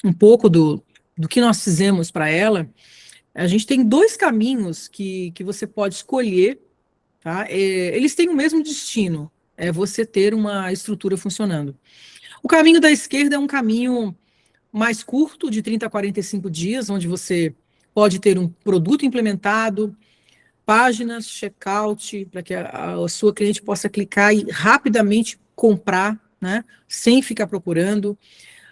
um pouco do que nós fizemos para ela, a gente tem 2 caminhos que você pode escolher, tá? Eles têm o mesmo destino, é você ter uma estrutura funcionando. O caminho da esquerda é um caminho mais curto, de 30 a 45 dias, onde você pode ter um produto implementado, páginas, checkout, para que a sua cliente possa clicar e rapidamente comprar, né, sem ficar procurando.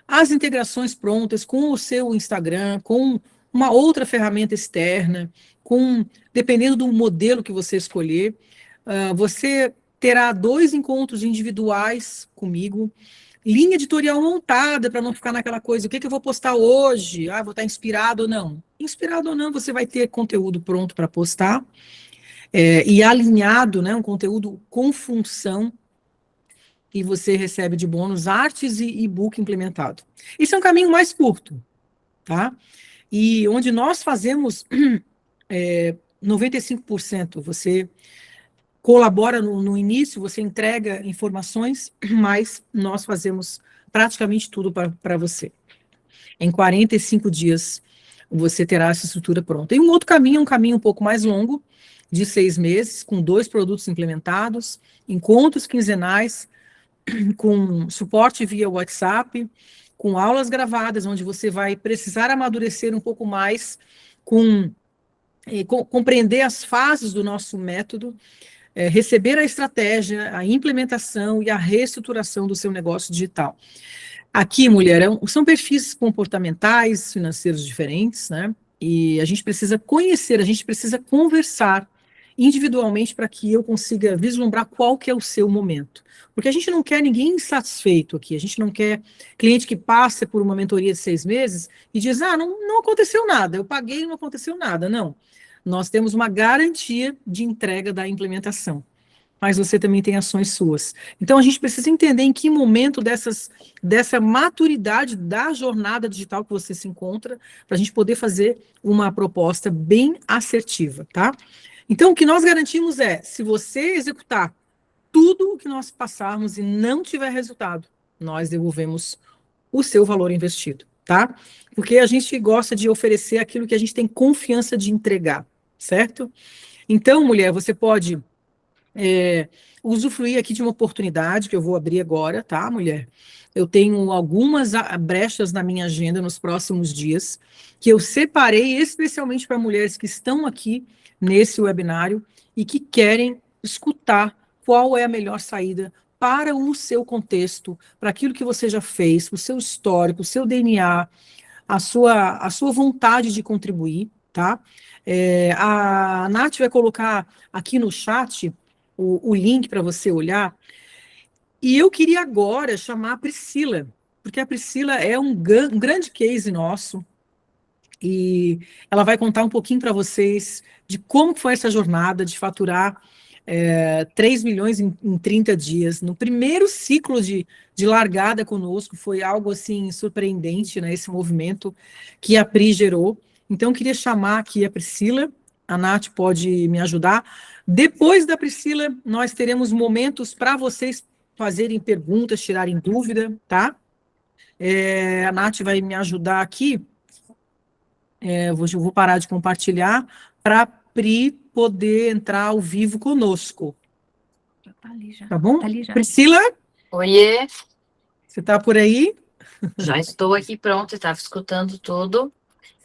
As integrações prontas com o seu Instagram, com uma outra ferramenta externa, dependendo do modelo que você escolher, você terá 2 encontros individuais comigo, linha editorial montada para não ficar naquela coisa: o que eu vou postar hoje? Vou estar inspirado ou não? Inspirado ou não, você vai ter conteúdo pronto para postar, e alinhado, né, um conteúdo com função, e você recebe de bônus artes e e-book implementado. Esse é um caminho mais curto, tá? E onde nós fazemos 95%, você colabora no início, você entrega informações, mas nós fazemos praticamente tudo para você. Em 45 dias, você terá essa estrutura pronta. E um outro caminho é um caminho um pouco mais longo, de 6 meses, com 2 produtos implementados, encontros quinzenais, com suporte via WhatsApp, com aulas gravadas, onde você vai precisar amadurecer um pouco mais, compreender as fases do nosso método, receber a estratégia, a implementação e a reestruturação do seu negócio digital. Aqui, mulher, são perfis comportamentais, financeiros diferentes, né? E a gente precisa conhecer, a gente precisa conversar individualmente para que eu consiga vislumbrar qual que é o seu momento. Porque a gente não quer ninguém insatisfeito aqui, a gente não quer cliente que passe por uma mentoria de 6 meses e diz: não aconteceu nada, eu paguei e não aconteceu nada. Não. nós temos uma garantia de entrega da implementação, mas você também tem ações suas. Então, a gente precisa entender em que momento dessa maturidade da jornada digital que você se encontra, para a gente poder fazer uma proposta bem assertiva, tá? Então, o que nós garantimos é, se você executar tudo o que nós passarmos e não tiver resultado, nós devolvemos o seu valor investido, tá? Porque a gente gosta de oferecer aquilo que a gente tem confiança de entregar, certo? Então, mulher, você pode usufruir aqui de uma oportunidade que eu vou abrir agora, tá, mulher? Eu tenho algumas brechas na minha agenda nos próximos dias, que eu separei especialmente para mulheres que estão aqui nesse webinário e que querem escutar qual é a melhor saída para o seu contexto, para aquilo que você já fez, o seu histórico, o seu DNA, a sua vontade de contribuir, tá? A Nath vai colocar aqui no chat o link para você olhar. E eu queria agora chamar a Priscila, porque a Priscila é um grande case nosso, e ela vai contar um pouquinho para vocês de como foi essa jornada de faturar 3 milhões em 30 dias. No primeiro ciclo de largada conosco, foi algo assim surpreendente, né, esse movimento que a Pri gerou. Então, eu queria chamar aqui a Priscila, a Nath pode me ajudar. Depois da Priscila, nós teremos momentos para vocês fazerem perguntas, tirarem dúvida, tá? A Nath vai me ajudar aqui. Eu vou parar de compartilhar para a Pri poder entrar ao vivo conosco. Tá ali já. Tá bom? Tá ali já. Priscila, Oiê, você está por aí? já estou aqui pronto, estava escutando tudo,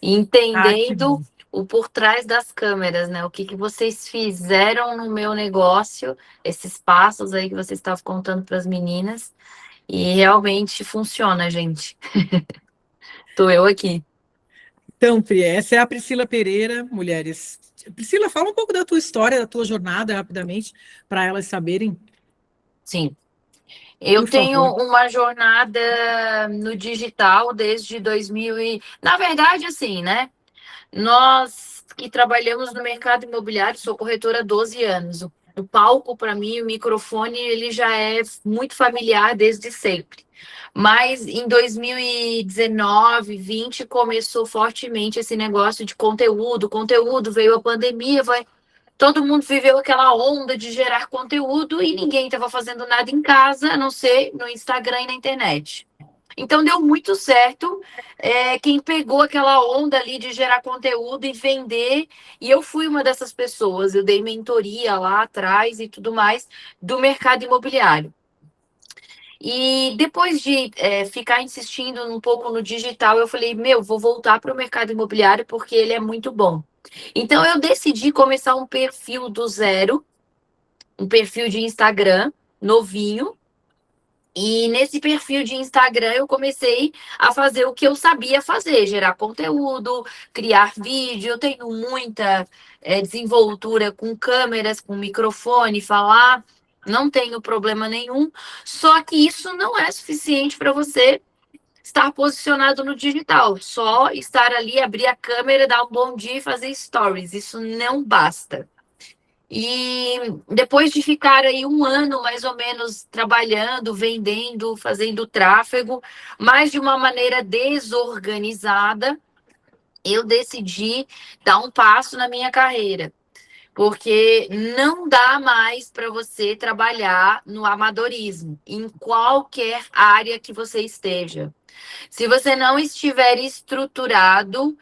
e Ah, que entendendo bom. o por trás das câmeras, né? O que vocês fizeram no meu negócio, esses passos aí que vocês estavam contando para as meninas, e realmente funciona, gente. Tô eu aqui. Então, Pri, essa é a Priscila Pereira, mulheres. Priscila, fala um pouco da tua história, da tua jornada, rapidamente, para elas saberem, Sim. Eu por tenho favor. uma jornada no digital desde 2000 e... Na verdade, assim, né? Nós que trabalhamos no mercado imobiliário, sou corretora há 12 anos. O palco, para mim, o microfone, ele já é muito familiar desde sempre. Mas em 2019, 20, começou fortemente esse negócio de conteúdo. Conteúdo, veio a pandemia, todo mundo viveu aquela onda de gerar conteúdo e ninguém estava fazendo nada em casa, a não ser no Instagram e na internet. Então, deu muito certo. Quem pegou aquela onda ali de gerar conteúdo e vender, e eu fui uma dessas pessoas. Eu dei mentoria lá atrás e tudo mais do mercado imobiliário. E depois de ficar insistindo um pouco no digital, eu falei, vou voltar para o mercado imobiliário porque ele é muito bom. Então, eu decidi começar um perfil do zero, um perfil de Instagram novinho. E nesse perfil de Instagram eu comecei a fazer o que eu sabia fazer, gerar conteúdo, criar vídeo. Eu tenho muita desenvoltura com câmeras, com microfone, falar, não tenho problema nenhum. Só que isso não é suficiente para você estar posicionado no digital. Só estar ali, abrir a câmera, dar um bom dia e fazer stories. Isso não basta. E depois de ficar aí um ano, mais ou menos, trabalhando, vendendo, fazendo tráfego, mas de uma maneira desorganizada, eu decidi dar um passo na minha carreira. Porque não dá mais para você trabalhar no amadorismo, em qualquer área que você esteja. Se você não estiver estruturado,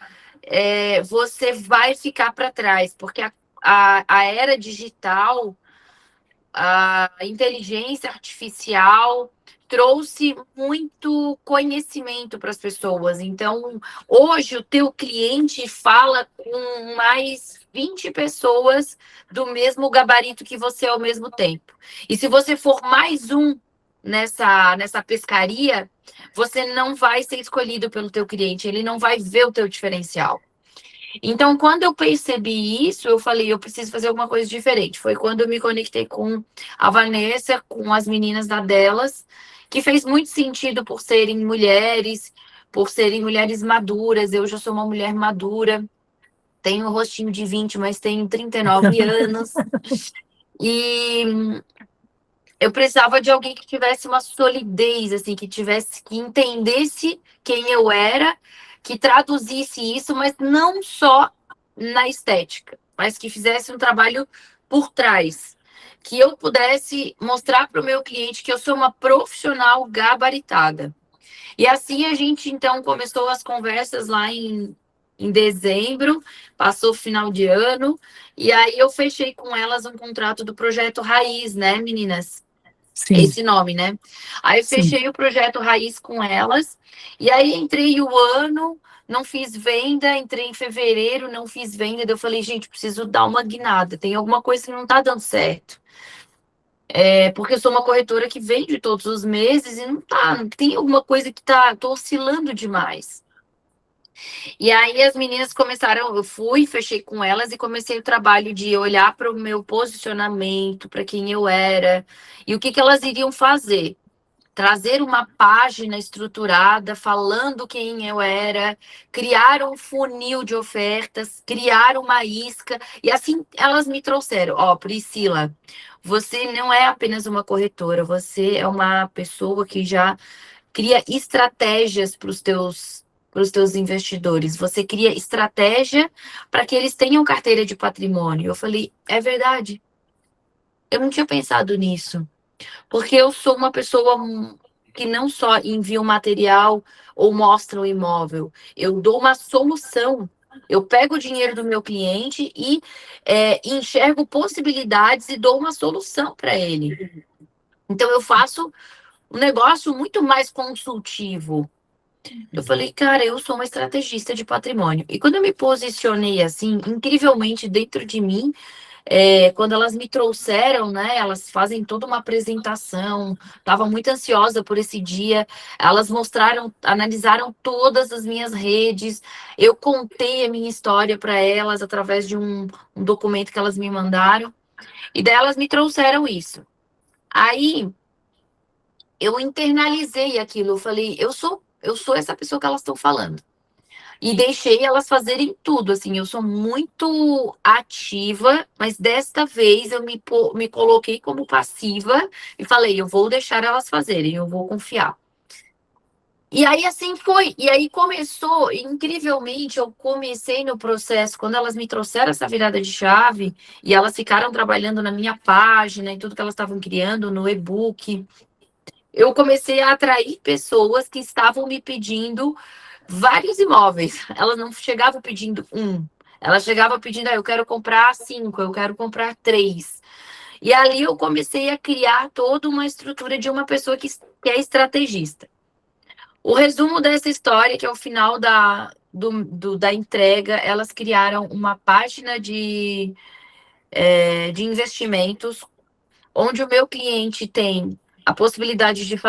você vai ficar para trás, porque a era digital, a inteligência artificial trouxe muito conhecimento para as pessoas. Então, hoje o teu cliente fala com mais 20 pessoas do mesmo gabarito que você ao mesmo tempo. E se você for mais um nessa pescaria, você não vai ser escolhido pelo teu cliente, ele não vai ver o teu diferencial. Então, quando eu percebi isso, eu falei, eu preciso fazer alguma coisa diferente. Foi quando eu me conectei com a Vanessa, com as meninas da Delas, que fez muito sentido por serem mulheres maduras. Eu já sou uma mulher madura. tenho um rostinho de 20, mas tenho 39 anos. E eu precisava de alguém que tivesse uma solidez, assim, que entendesse quem eu era, que traduzisse isso, mas não só na estética, mas que fizesse um trabalho por trás. Que eu pudesse mostrar para o meu cliente que eu sou uma profissional gabaritada. E assim a gente, então, começou as conversas lá em dezembro, passou o final de ano, e aí eu fechei com elas um contrato do Projeto Raiz, né, meninas? Sim, Esse nome, né? Aí eu sim. fechei o Projeto Raiz com elas, e aí entrei o ano, não fiz venda, entrei em fevereiro, não fiz venda, daí eu falei, gente, preciso dar uma guinada, tem alguma coisa que não tá dando certo. Porque eu sou uma corretora que vende todos os meses e não tem alguma coisa que tô oscilando demais. E aí as meninas começaram, eu fui, fechei com elas e comecei o trabalho de olhar para o meu posicionamento, para quem eu era e o que elas iriam fazer. Trazer uma página estruturada falando quem eu era, criar um funil de ofertas, criar uma isca. E assim elas me trouxeram. Ó, Priscila, você não é apenas uma corretora, você é uma pessoa que já cria estratégias para os teus investidores. Você cria estratégia para que eles tenham carteira de patrimônio. Eu falei, é verdade. Eu não tinha pensado nisso. Porque eu sou uma pessoa que não só envia um material ou mostra um imóvel, eu dou uma solução. Eu pego o dinheiro do meu cliente e enxergo possibilidades e dou uma solução para ele. Então, eu faço um negócio muito mais consultivo. Eu falei, cara, eu sou uma estrategista de patrimônio. E quando eu me posicionei assim, incrivelmente dentro de mim, quando elas me trouxeram, né, elas fazem toda uma apresentação, estava muito ansiosa por esse dia, elas analisaram todas as minhas redes, eu contei a minha história para elas através de um documento que elas me mandaram, e daí elas me trouxeram isso. Aí, eu internalizei aquilo, eu falei, eu sou essa pessoa que elas estão falando. E deixei elas fazerem tudo, assim, eu sou muito ativa, mas desta vez eu me coloquei como passiva e falei, eu vou deixar elas fazerem, eu vou confiar. E aí assim foi, e aí começou, incrivelmente, eu comecei no processo, quando elas me trouxeram essa virada de chave, e elas ficaram trabalhando na minha página e tudo que elas estavam criando no e-book, eu comecei a atrair pessoas que estavam me pedindo vários imóveis. Elas não chegavam pedindo um. Ela chegava pedindo, eu quero comprar 5, eu quero comprar 3. E ali eu comecei a criar toda uma estrutura de uma pessoa que é estrategista. O resumo dessa história, que é o final da entrega, elas criaram uma página de investimentos, onde o meu cliente tem a possibilidade de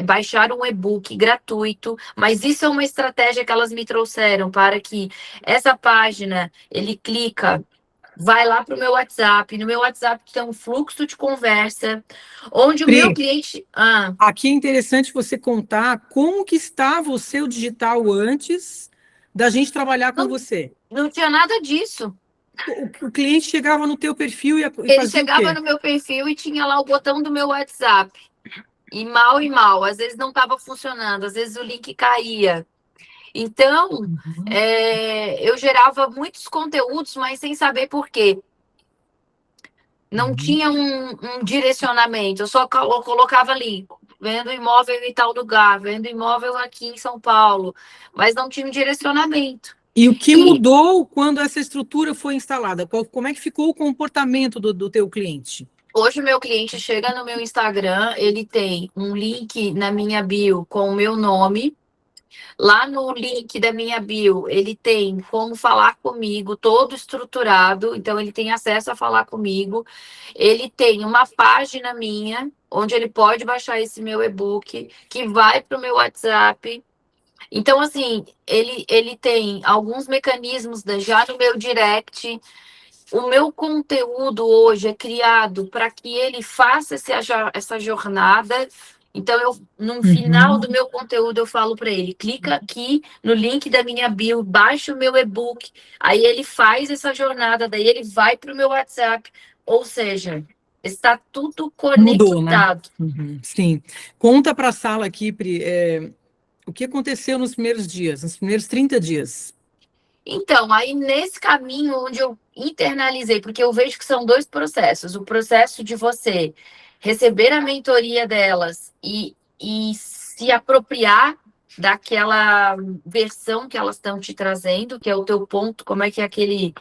baixar um e-book gratuito, mas isso é uma estratégia que elas me trouxeram para que essa página, ele clica, vai lá para o meu WhatsApp, no meu WhatsApp tem um fluxo de conversa, onde o meu cliente... Aqui é interessante você contar como que estava o seu digital antes da gente trabalhar com você. Não tinha nada disso. O cliente chegava no teu perfil e fazia o quê? Ele chegava no meu perfil e tinha lá o botão do meu WhatsApp. E mal. Às vezes não estava funcionando, às vezes o link caía. Então, eu gerava muitos conteúdos, mas sem saber por quê. Não tinha um direcionamento. Eu só colocava ali, vendo imóvel em tal lugar, vendo imóvel aqui em São Paulo. Mas não tinha um direcionamento. E o que mudou quando essa estrutura foi instalada? Como é que ficou o comportamento do teu cliente? Hoje o meu cliente chega no meu Instagram, ele tem um link na minha bio com o meu nome. Lá no link da minha bio, ele tem como falar comigo, todo estruturado, então ele tem acesso a falar comigo. Ele tem uma página minha, onde ele pode baixar esse meu e-book, que vai para o meu WhatsApp. Então, assim, ele tem alguns mecanismos já no meu direct. O meu conteúdo hoje é criado para que ele faça essa jornada Então, no final do meu conteúdo, eu falo para ele, clica aqui no link da minha bio, baixa o meu e-book, aí ele faz essa jornada, daí ele vai para o meu WhatsApp, ou seja, está tudo Mudou, né? conectado. Sim. Conta para a sala aqui, Pri, o que aconteceu nos primeiros dias, nos primeiros 30 dias? Então, aí nesse caminho onde eu internalizei, porque eu vejo que são dois processos. O processo de você receber a mentoria delas e se apropriar daquela versão que elas estão te trazendo, que é o teu ponto, como é que é aquele.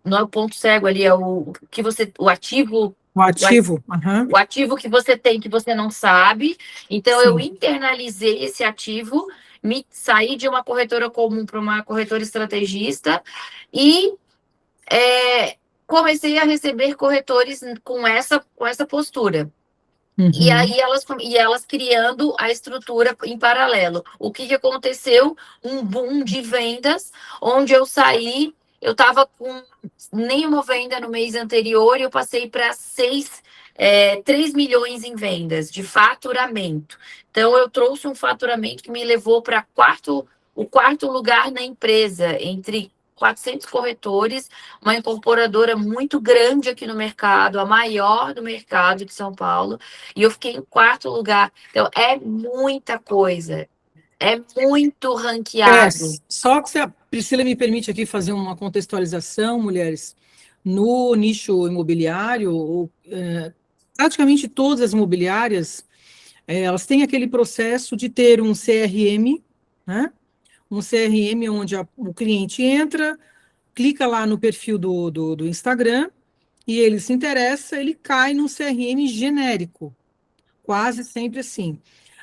Não é o ponto cego ali, é o que você. O ativo. O ativo. O ativo que você tem que você não sabe. Então, eu Sim. internalizei esse ativo, me saí de uma corretora comum para uma corretora estrategista e comecei a receber corretores com essa postura. E aí elas criando a estrutura em paralelo. O que aconteceu? Um boom de vendas, onde eu saí, eu estava com nenhuma venda no mês anterior e eu passei para 3 milhões em vendas de faturamento. Então, eu trouxe um faturamento que me levou para o quarto lugar na empresa, entre 400 corretores, uma incorporadora muito grande aqui no mercado, a maior do mercado de São Paulo, e eu fiquei em quarto lugar. Então, é muita coisa, é muito ranqueado. Só que se a Priscila me permite aqui fazer uma contextualização, mulheres, no nicho imobiliário, praticamente todas as imobiliárias, elas têm aquele processo de ter um CRM, né? Um CRM onde o cliente entra, clica lá no perfil do Instagram e ele se interessa, ele cai num CRM genérico, quase sempre assim.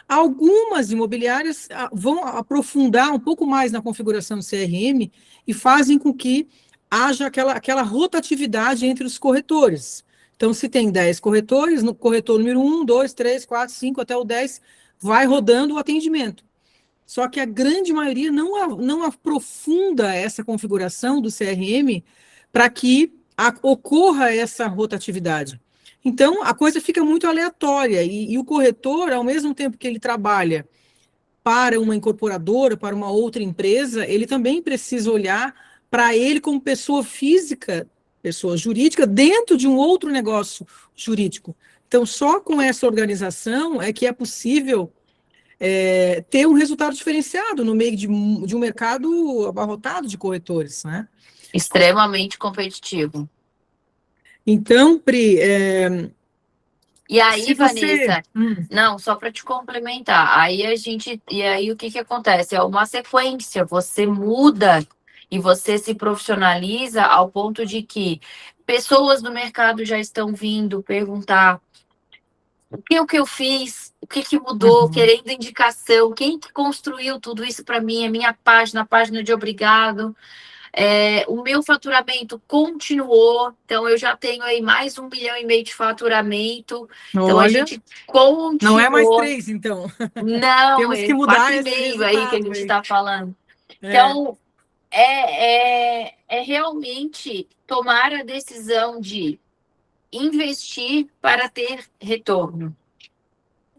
Algumas imobiliárias vão aprofundar um pouco mais na configuração do CRM e fazem com que haja aquela rotatividade entre os corretores. Então, se tem 10 corretores, no corretor número 1, 2, 3, 4, 5, até o 10, vai rodando o atendimento. Só que a grande maioria não aprofunda essa configuração do CRM para que ocorra essa rotatividade. Então, a coisa fica muito aleatória e o corretor, ao mesmo tempo que ele trabalha para uma incorporadora, para uma outra empresa, ele também precisa olhar para ele como pessoa física, pessoa jurídica, dentro de um outro negócio jurídico. Então, só com essa organização é que é possível ter um resultado diferenciado no meio de um mercado abarrotado de corretores, né? Extremamente competitivo. Então, Pri, e aí, você... Vanessa, não, só para te complementar, aí o que acontece? É uma sequência, você muda e você se profissionaliza ao ponto de que pessoas do mercado já estão vindo perguntar o que eu fiz, o que mudou, querendo indicação, quem que construiu tudo isso para mim, a página de obrigado. O meu faturamento continuou, então eu já tenho aí mais 1,5 milhão de faturamento. Então Olha, a gente continuou. Não é mais 3, então. Não, Temos que mudar esse 4,5 aí que a gente está falando. Então, realmente tomar a decisão de investir para ter retorno.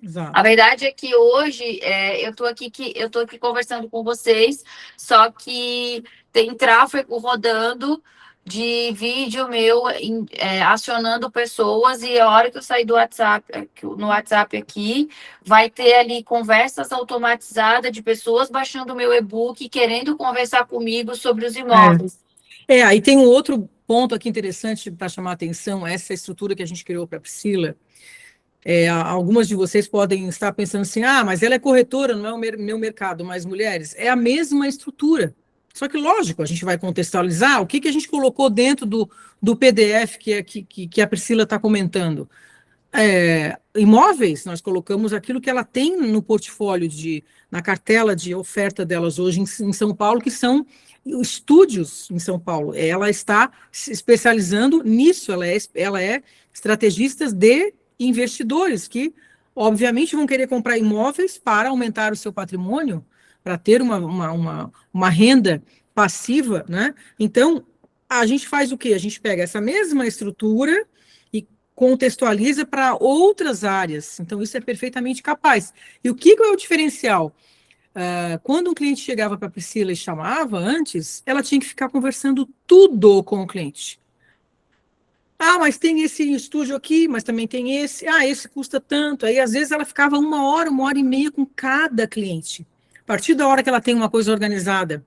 Exato. A verdade é que hoje eu estou aqui conversando com vocês, só que tem tráfego rodando de vídeo meu acionando pessoas, e a hora que eu sair do WhatsApp, no WhatsApp aqui, vai ter ali conversas automatizadas de pessoas baixando o meu e-book, querendo conversar comigo sobre os imóveis. Aí tem um outro ponto aqui interessante para chamar a atenção, essa estrutura que a gente criou para a Priscila. Algumas de vocês podem estar pensando assim, mas ela é corretora, não é o meu mercado, mas mulheres, é a mesma estrutura. Só que, lógico, a gente vai contextualizar o que a gente colocou dentro do PDF que a Priscila está comentando. Imóveis, nós colocamos aquilo que ela tem no portfólio, na cartela de oferta delas hoje em São Paulo, que são estúdios em São Paulo. Ela está se especializando nisso, ela é estrategista de investidores que, obviamente, vão querer comprar imóveis para aumentar o seu patrimônio, para ter uma renda passiva, né? Então, a gente faz o quê? A gente pega essa mesma estrutura e contextualiza para outras áreas. Então, isso é perfeitamente capaz. E o que é o diferencial? Quando um cliente chegava para a Priscila e chamava antes, ela tinha que ficar conversando tudo com o cliente. Ah, mas tem esse estúdio aqui, mas também tem esse. Ah, esse custa tanto. Aí, às vezes, ela ficava 1 hora e meia com cada cliente. A partir da hora que ela tem uma coisa organizada,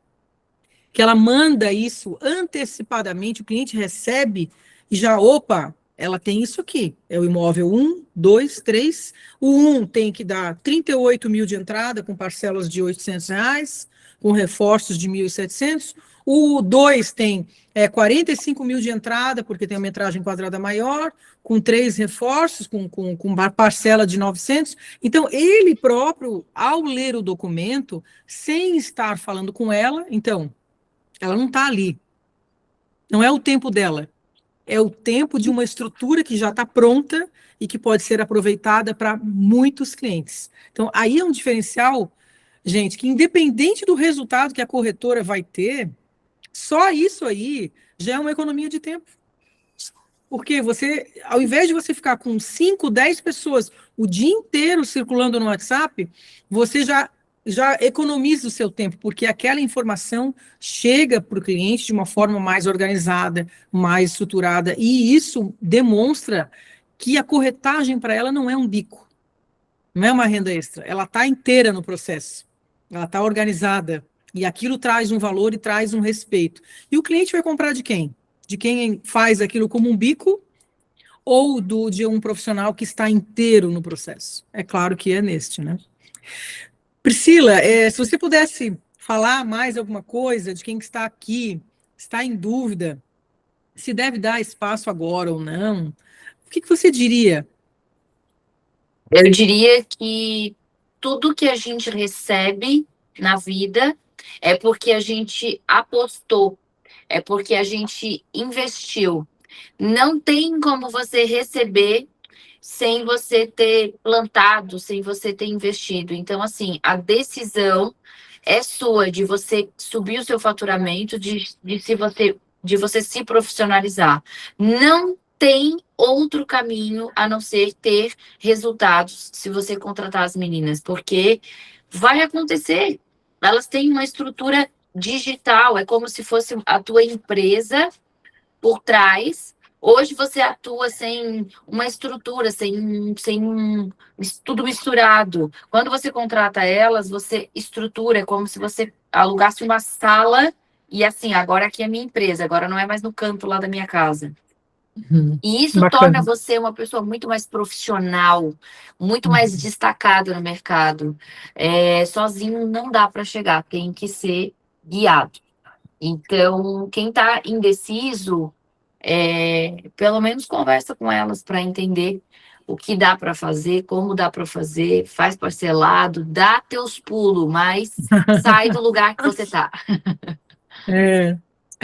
que ela manda isso antecipadamente, o cliente recebe e já, opa, ela tem isso aqui. É o imóvel 1, 2, 3. O 1 tem que dar 38 mil de entrada, com parcelas de R$ 800, com reforços de 1.700. O 2 tem 45 mil de entrada, porque tem uma metragem quadrada maior, com 3 reforços, com parcela de 900. Então, ele próprio, ao ler o documento, sem estar falando com ela, então, ela não está ali. Não é o tempo dela. É o tempo de uma estrutura que já está pronta e que pode ser aproveitada para muitos clientes. Então, aí é um diferencial, gente, que independente do resultado que a corretora vai ter, só isso aí já é uma economia de tempo. Porque você, ao invés de você ficar com 5, 10 pessoas o dia inteiro circulando no WhatsApp, você já economiza o seu tempo, porque aquela informação chega para o cliente de uma forma mais organizada, mais estruturada, e isso demonstra que a corretagem para ela não é um bico, não é uma renda extra, ela está inteira no processo, ela está organizada, e aquilo traz um valor e traz um respeito. E o cliente vai comprar de quem? De quem faz aquilo como um bico, ou de um profissional que está inteiro no processo? É claro que é neste, né? Priscila, se você pudesse falar mais alguma coisa de quem está aqui, está em dúvida, se deve dar espaço agora ou não, o que você diria? Eu diria que tudo que a gente recebe na vida é porque a gente apostou, é porque a gente investiu. Não tem como você receber sem você ter plantado, sem você ter investido. Então, assim, a decisão é sua de você subir o seu faturamento, de você se profissionalizar. Não tem outro caminho a não ser ter resultados se você contratar as meninas, porque vai acontecer. Elas têm uma estrutura digital, é como se fosse a tua empresa por trás. Hoje você atua sem uma estrutura, sem tudo misturado. Quando você contrata elas, você estrutura, é como se você alugasse uma sala e assim, agora aqui é a minha empresa, agora não é mais no canto lá da minha casa. E isso torna você uma pessoa muito mais profissional, muito mais destacada no mercado. Sozinho não dá para chegar, tem que ser guiado. Então, quem está indeciso, pelo menos conversa com elas para entender o que dá para fazer, como dá para fazer, faz parcelado, dá teus pulos, mas sai do lugar que você está. É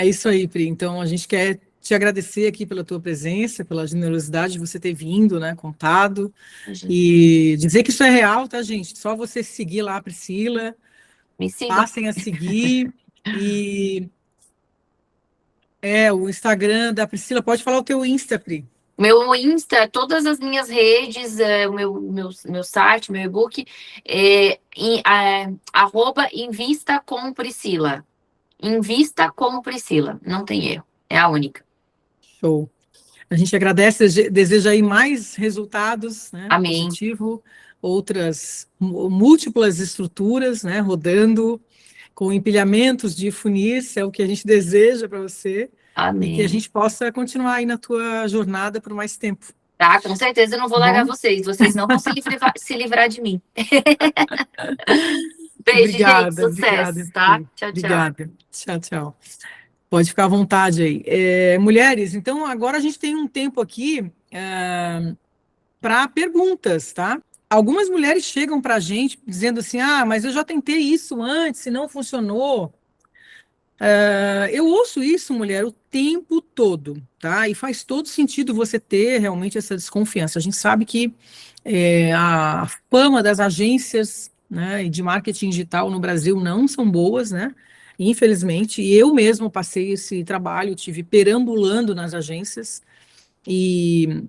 isso aí, Pri. Então, a gente quer te agradecer aqui pela tua presença, pela generosidade de você ter vindo, né, contado, e dizer que isso é real, tá, gente? Só você seguir lá a Priscila, Me siga. passem a seguir, e o Instagram da Priscila, pode falar o teu Insta, Pri. Meu Insta, todas as minhas redes, meu site, meu e-book, @invista com Priscila. Invista com Priscila, não tem erro, é a única. Show. A gente agradece, deseja aí mais resultados, né? Amém. Positivo, outras múltiplas estruturas, né? Rodando com empilhamentos de funis, é o que a gente deseja para você. Amém. E que a gente possa continuar aí na tua jornada por mais tempo. Tá, com certeza eu não vou largar vocês não vão se livrar de mim. Beijo, obrigada, gente, sucesso, obrigada, tá? Tchau, tchau. Obrigada, tchau, tchau. Pode ficar à vontade aí. Mulheres, então agora a gente tem um tempo aqui para perguntas, tá? Algumas mulheres chegam para a gente dizendo assim, mas eu já tentei isso antes e não funcionou. Eu ouço isso, mulher, o tempo todo, tá? E faz todo sentido você ter realmente essa desconfiança. A gente sabe que a fama das agências, né, e de marketing digital no Brasil não são boas, né? Infelizmente, e eu mesmo passei esse trabalho, tive perambulando nas agências, E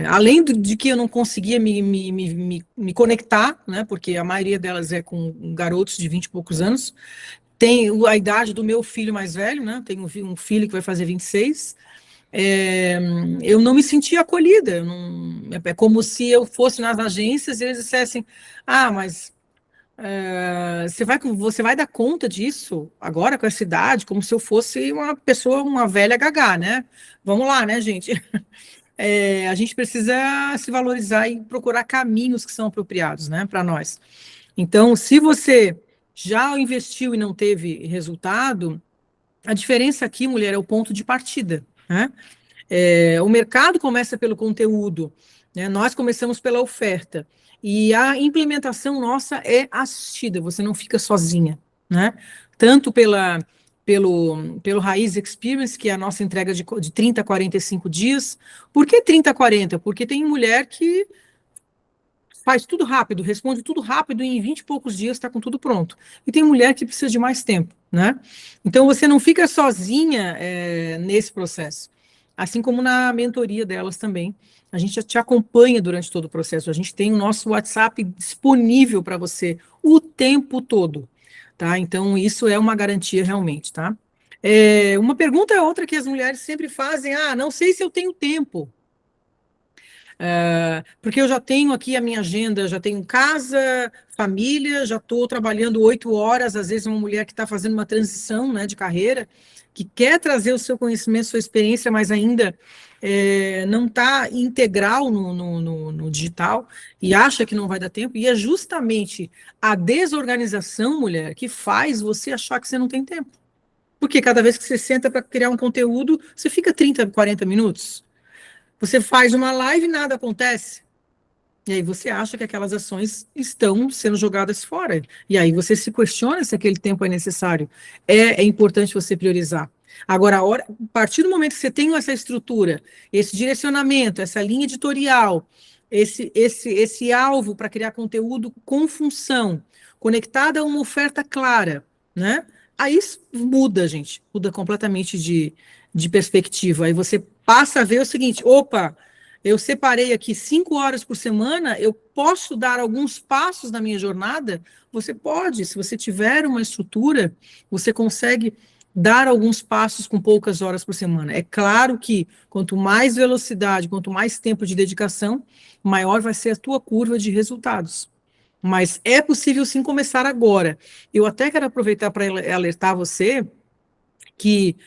além de que eu não conseguia me conectar, né, porque a maioria delas é com garotos de 20 e poucos anos, tem a idade do meu filho mais velho, né, tenho um filho que vai fazer 26, eu não me sentia acolhida, é como se eu fosse nas agências e eles dissessem, mas você vai dar conta disso agora com essa idade, como se eu fosse uma pessoa, uma velha gagá, né? Vamos lá, né, gente? A gente precisa se valorizar e procurar caminhos que são apropriados, né, para nós. Então, se você já investiu e não teve resultado, a diferença aqui, mulher, é o ponto de partida, né? O mercado começa pelo conteúdo, né? Nós começamos pela oferta. E a implementação nossa é assistida, você não fica sozinha, né? Tanto pelo Raiz Experience, que é a nossa entrega de 30 a 45 dias. Por que 30 a 40? Porque tem mulher que faz tudo rápido, responde tudo rápido e em 20 e poucos dias está com tudo pronto. E tem mulher que precisa de mais tempo, né? Então você não fica sozinha nesse processo. Assim como na mentoria delas também. A gente te acompanha durante todo o processo. A gente tem o nosso WhatsApp disponível para você o tempo todo, tá? Então isso é uma garantia realmente, tá? Uma pergunta é outra que as mulheres sempre fazem: não sei se eu tenho tempo. Porque eu já tenho aqui a minha agenda, já tenho casa, família, já estou trabalhando 8 horas, às vezes uma mulher que está fazendo uma transição, né, de carreira, que quer trazer o seu conhecimento, sua experiência, mas ainda não está integral no digital e acha que não vai dar tempo, e é justamente a desorganização, mulher, que faz você achar que você não tem tempo. Porque cada vez que você senta para criar um conteúdo, você fica 30, 40 minutos. Você faz uma live e nada acontece. E aí você acha que aquelas ações estão sendo jogadas fora. E aí você se questiona se aquele tempo é necessário. É importante você priorizar. Agora, a partir do momento que você tem essa estrutura, esse direcionamento, essa linha editorial, esse alvo para criar conteúdo com função, conectada a uma oferta clara, né? Aí muda, gente. Muda completamente de perspectiva. Aí você passa a ver o seguinte: opa, eu separei aqui 5 horas por semana, eu posso dar alguns passos na minha jornada? Você pode, se você tiver uma estrutura, você consegue dar alguns passos com poucas horas por semana. É claro que quanto mais velocidade, quanto mais tempo de dedicação, maior vai ser a tua curva de resultados. Mas é possível sim começar agora. Eu até quero aproveitar para alertar você que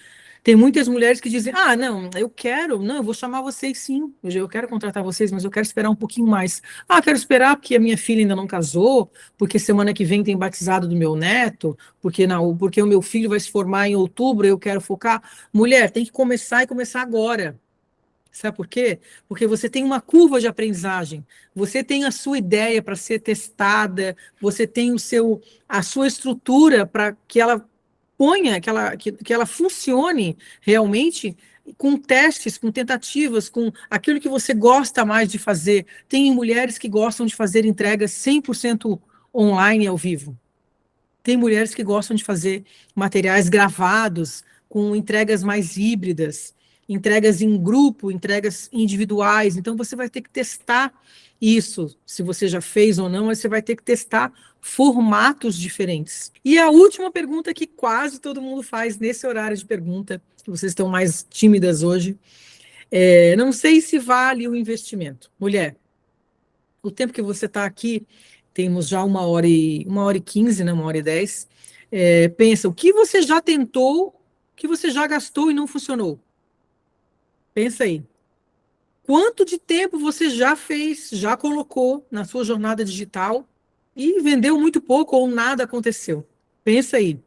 tem muitas mulheres que dizem: não, eu vou chamar vocês sim, eu quero contratar vocês, mas eu quero esperar um pouquinho mais. Quero esperar porque a minha filha ainda não casou, porque semana que vem tem batizado do meu neto, porque o meu filho vai se formar em outubro, eu quero focar. Mulher, tem que começar e começar agora. Sabe por quê? Porque você tem uma curva de aprendizagem, você tem a sua ideia para ser testada, você tem a sua estrutura para que ela ponha, que ela funcione realmente com testes, com tentativas, com aquilo que você gosta mais de fazer. Tem mulheres que gostam de fazer entregas 100% online ao vivo. Tem mulheres que gostam de fazer materiais gravados, com entregas mais híbridas, entregas em grupo, entregas individuais. Então, você vai ter que testar isso, se você já fez ou não, mas você vai ter que testar formatos diferentes. E a última pergunta que quase todo mundo faz nesse horário de pergunta, que vocês estão mais tímidas hoje, não sei se vale o investimento. Mulher, o tempo que você está aqui, temos já 1h15, né, 1h10, pensa, o que você já tentou, o que você já gastou e não funcionou? Pensa aí. Quanto de tempo você já fez, já colocou na sua jornada digital e vendeu muito pouco ou nada aconteceu? Pensa aí.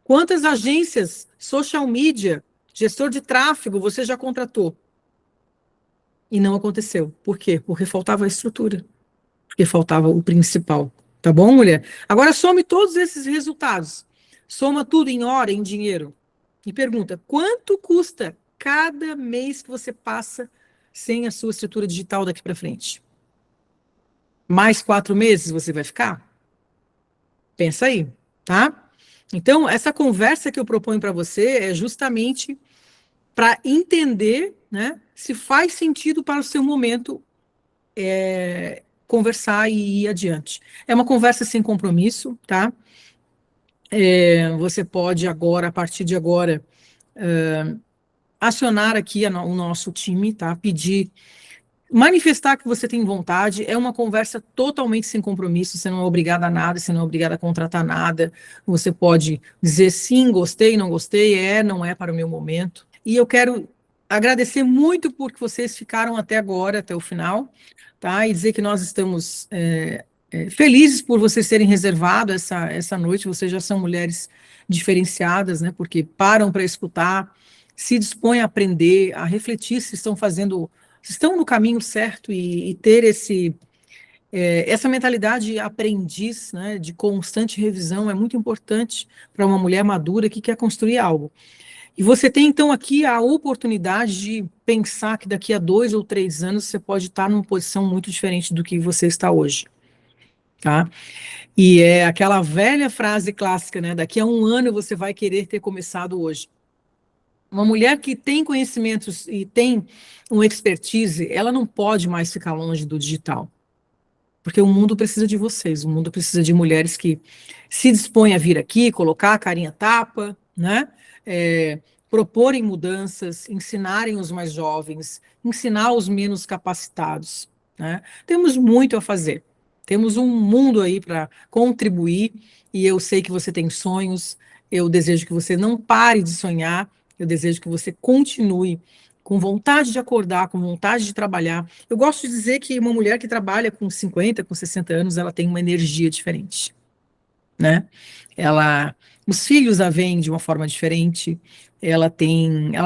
Quantas agências, social media, gestor de tráfego você já contratou? E não aconteceu. Por quê? Porque faltava a estrutura. Porque faltava o principal. Tá bom, mulher? Agora some todos esses resultados. Soma tudo em hora, em dinheiro. E pergunta, quanto custa cada mês que você passa sem a sua estrutura digital daqui para frente? Mais 4 meses você vai ficar? Pensa aí, tá? Então, essa conversa que eu proponho para você é justamente para entender, né, se faz sentido para o seu momento conversar e ir adiante. É uma conversa sem compromisso, tá? Você pode agora, a partir de agora, acionar aqui o nosso time, tá? Pedir, manifestar que você tem vontade. É uma conversa totalmente sem compromisso, você não é obrigada a nada, você não é obrigada a contratar nada. Você pode dizer sim, gostei, não gostei, não é para o meu momento. E eu quero agradecer muito porque vocês ficaram até agora, até o final, tá? E dizer que nós estamos felizes por vocês terem reservado essa noite. Vocês já são mulheres diferenciadas, né? Porque param para escutar, se dispõem a aprender, a refletir se estão no caminho certo e ter essa mentalidade aprendiz, né, de constante revisão é muito importante para uma mulher madura que quer construir algo. E você tem, então, aqui a oportunidade de pensar que daqui a 2 ou 3 anos você pode estar numa posição muito diferente do que você está hoje, tá? E é aquela velha frase clássica, né? Daqui a 1 ano você vai querer ter começado hoje. Uma mulher que tem conhecimentos e tem uma expertise, ela não pode mais ficar longe do digital. Porque o mundo precisa de vocês, o mundo precisa de mulheres que se dispõem a vir aqui, colocar a carinha tapa, né? Proporem mudanças, ensinarem os mais jovens, ensinar os menos capacitados, né? Temos muito a fazer, temos um mundo aí para contribuir, e eu sei que você tem sonhos, eu desejo que você não pare de sonhar, eu desejo que você continue com vontade de acordar, com vontade de trabalhar. Eu gosto de dizer que uma mulher que trabalha com 50, com 60 anos, ela tem uma energia diferente, né? Os filhos a veem de uma forma diferente, ela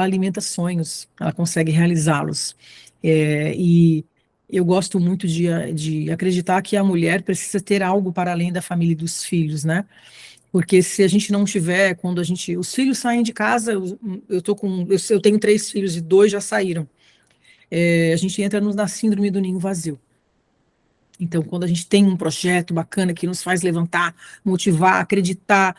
alimenta sonhos, ela consegue realizá-los. E eu gosto muito de acreditar que a mulher precisa ter algo para além da família e dos filhos, né? Porque se a gente não tiver, os filhos saem de casa, eu tenho 3 filhos e 2 já saíram. A gente entra na síndrome do ninho vazio. Então, quando a gente tem um projeto bacana que nos faz levantar, motivar, acreditar,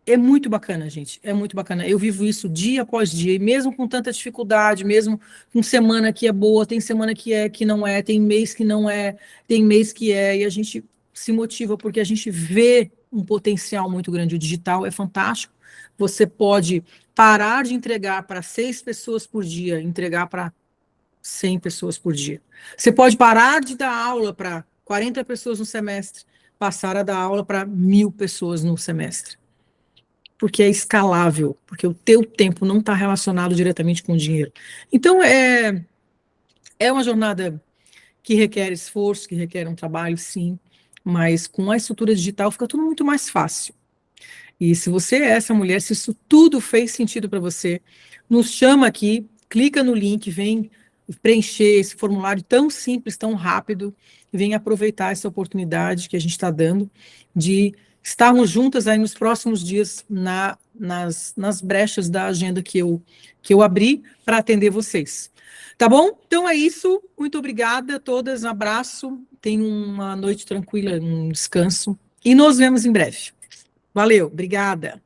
é muito bacana, gente, é muito bacana. Eu vivo isso dia após dia, e mesmo com tanta dificuldade, mesmo com semana que é boa, tem semana que não é, tem mês que não é, tem mês que é, e a gente se motiva porque a gente vê um potencial muito grande. O digital é fantástico. Você pode parar de entregar para 6 pessoas por dia, entregar para 100 pessoas por dia. Você pode parar de dar aula para 40 pessoas no semestre, passar a dar aula para 1.000 pessoas no semestre. Porque é escalável, porque o teu tempo não está relacionado diretamente com o dinheiro. Então, é uma jornada que requer esforço, que requer um trabalho, sim, mas com a estrutura digital fica tudo muito mais fácil. E se você é essa mulher, se isso tudo fez sentido para você, nos chama aqui, clica no link, vem preencher esse formulário tão simples, tão rápido, e vem aproveitar essa oportunidade que a gente está dando de estarmos juntas aí nos próximos dias nas brechas da agenda que eu abri para atender vocês. Tá bom? Então é isso. Muito obrigada a todas. Um abraço. Tenham uma noite tranquila, um descanso. E nos vemos em breve. Valeu. Obrigada.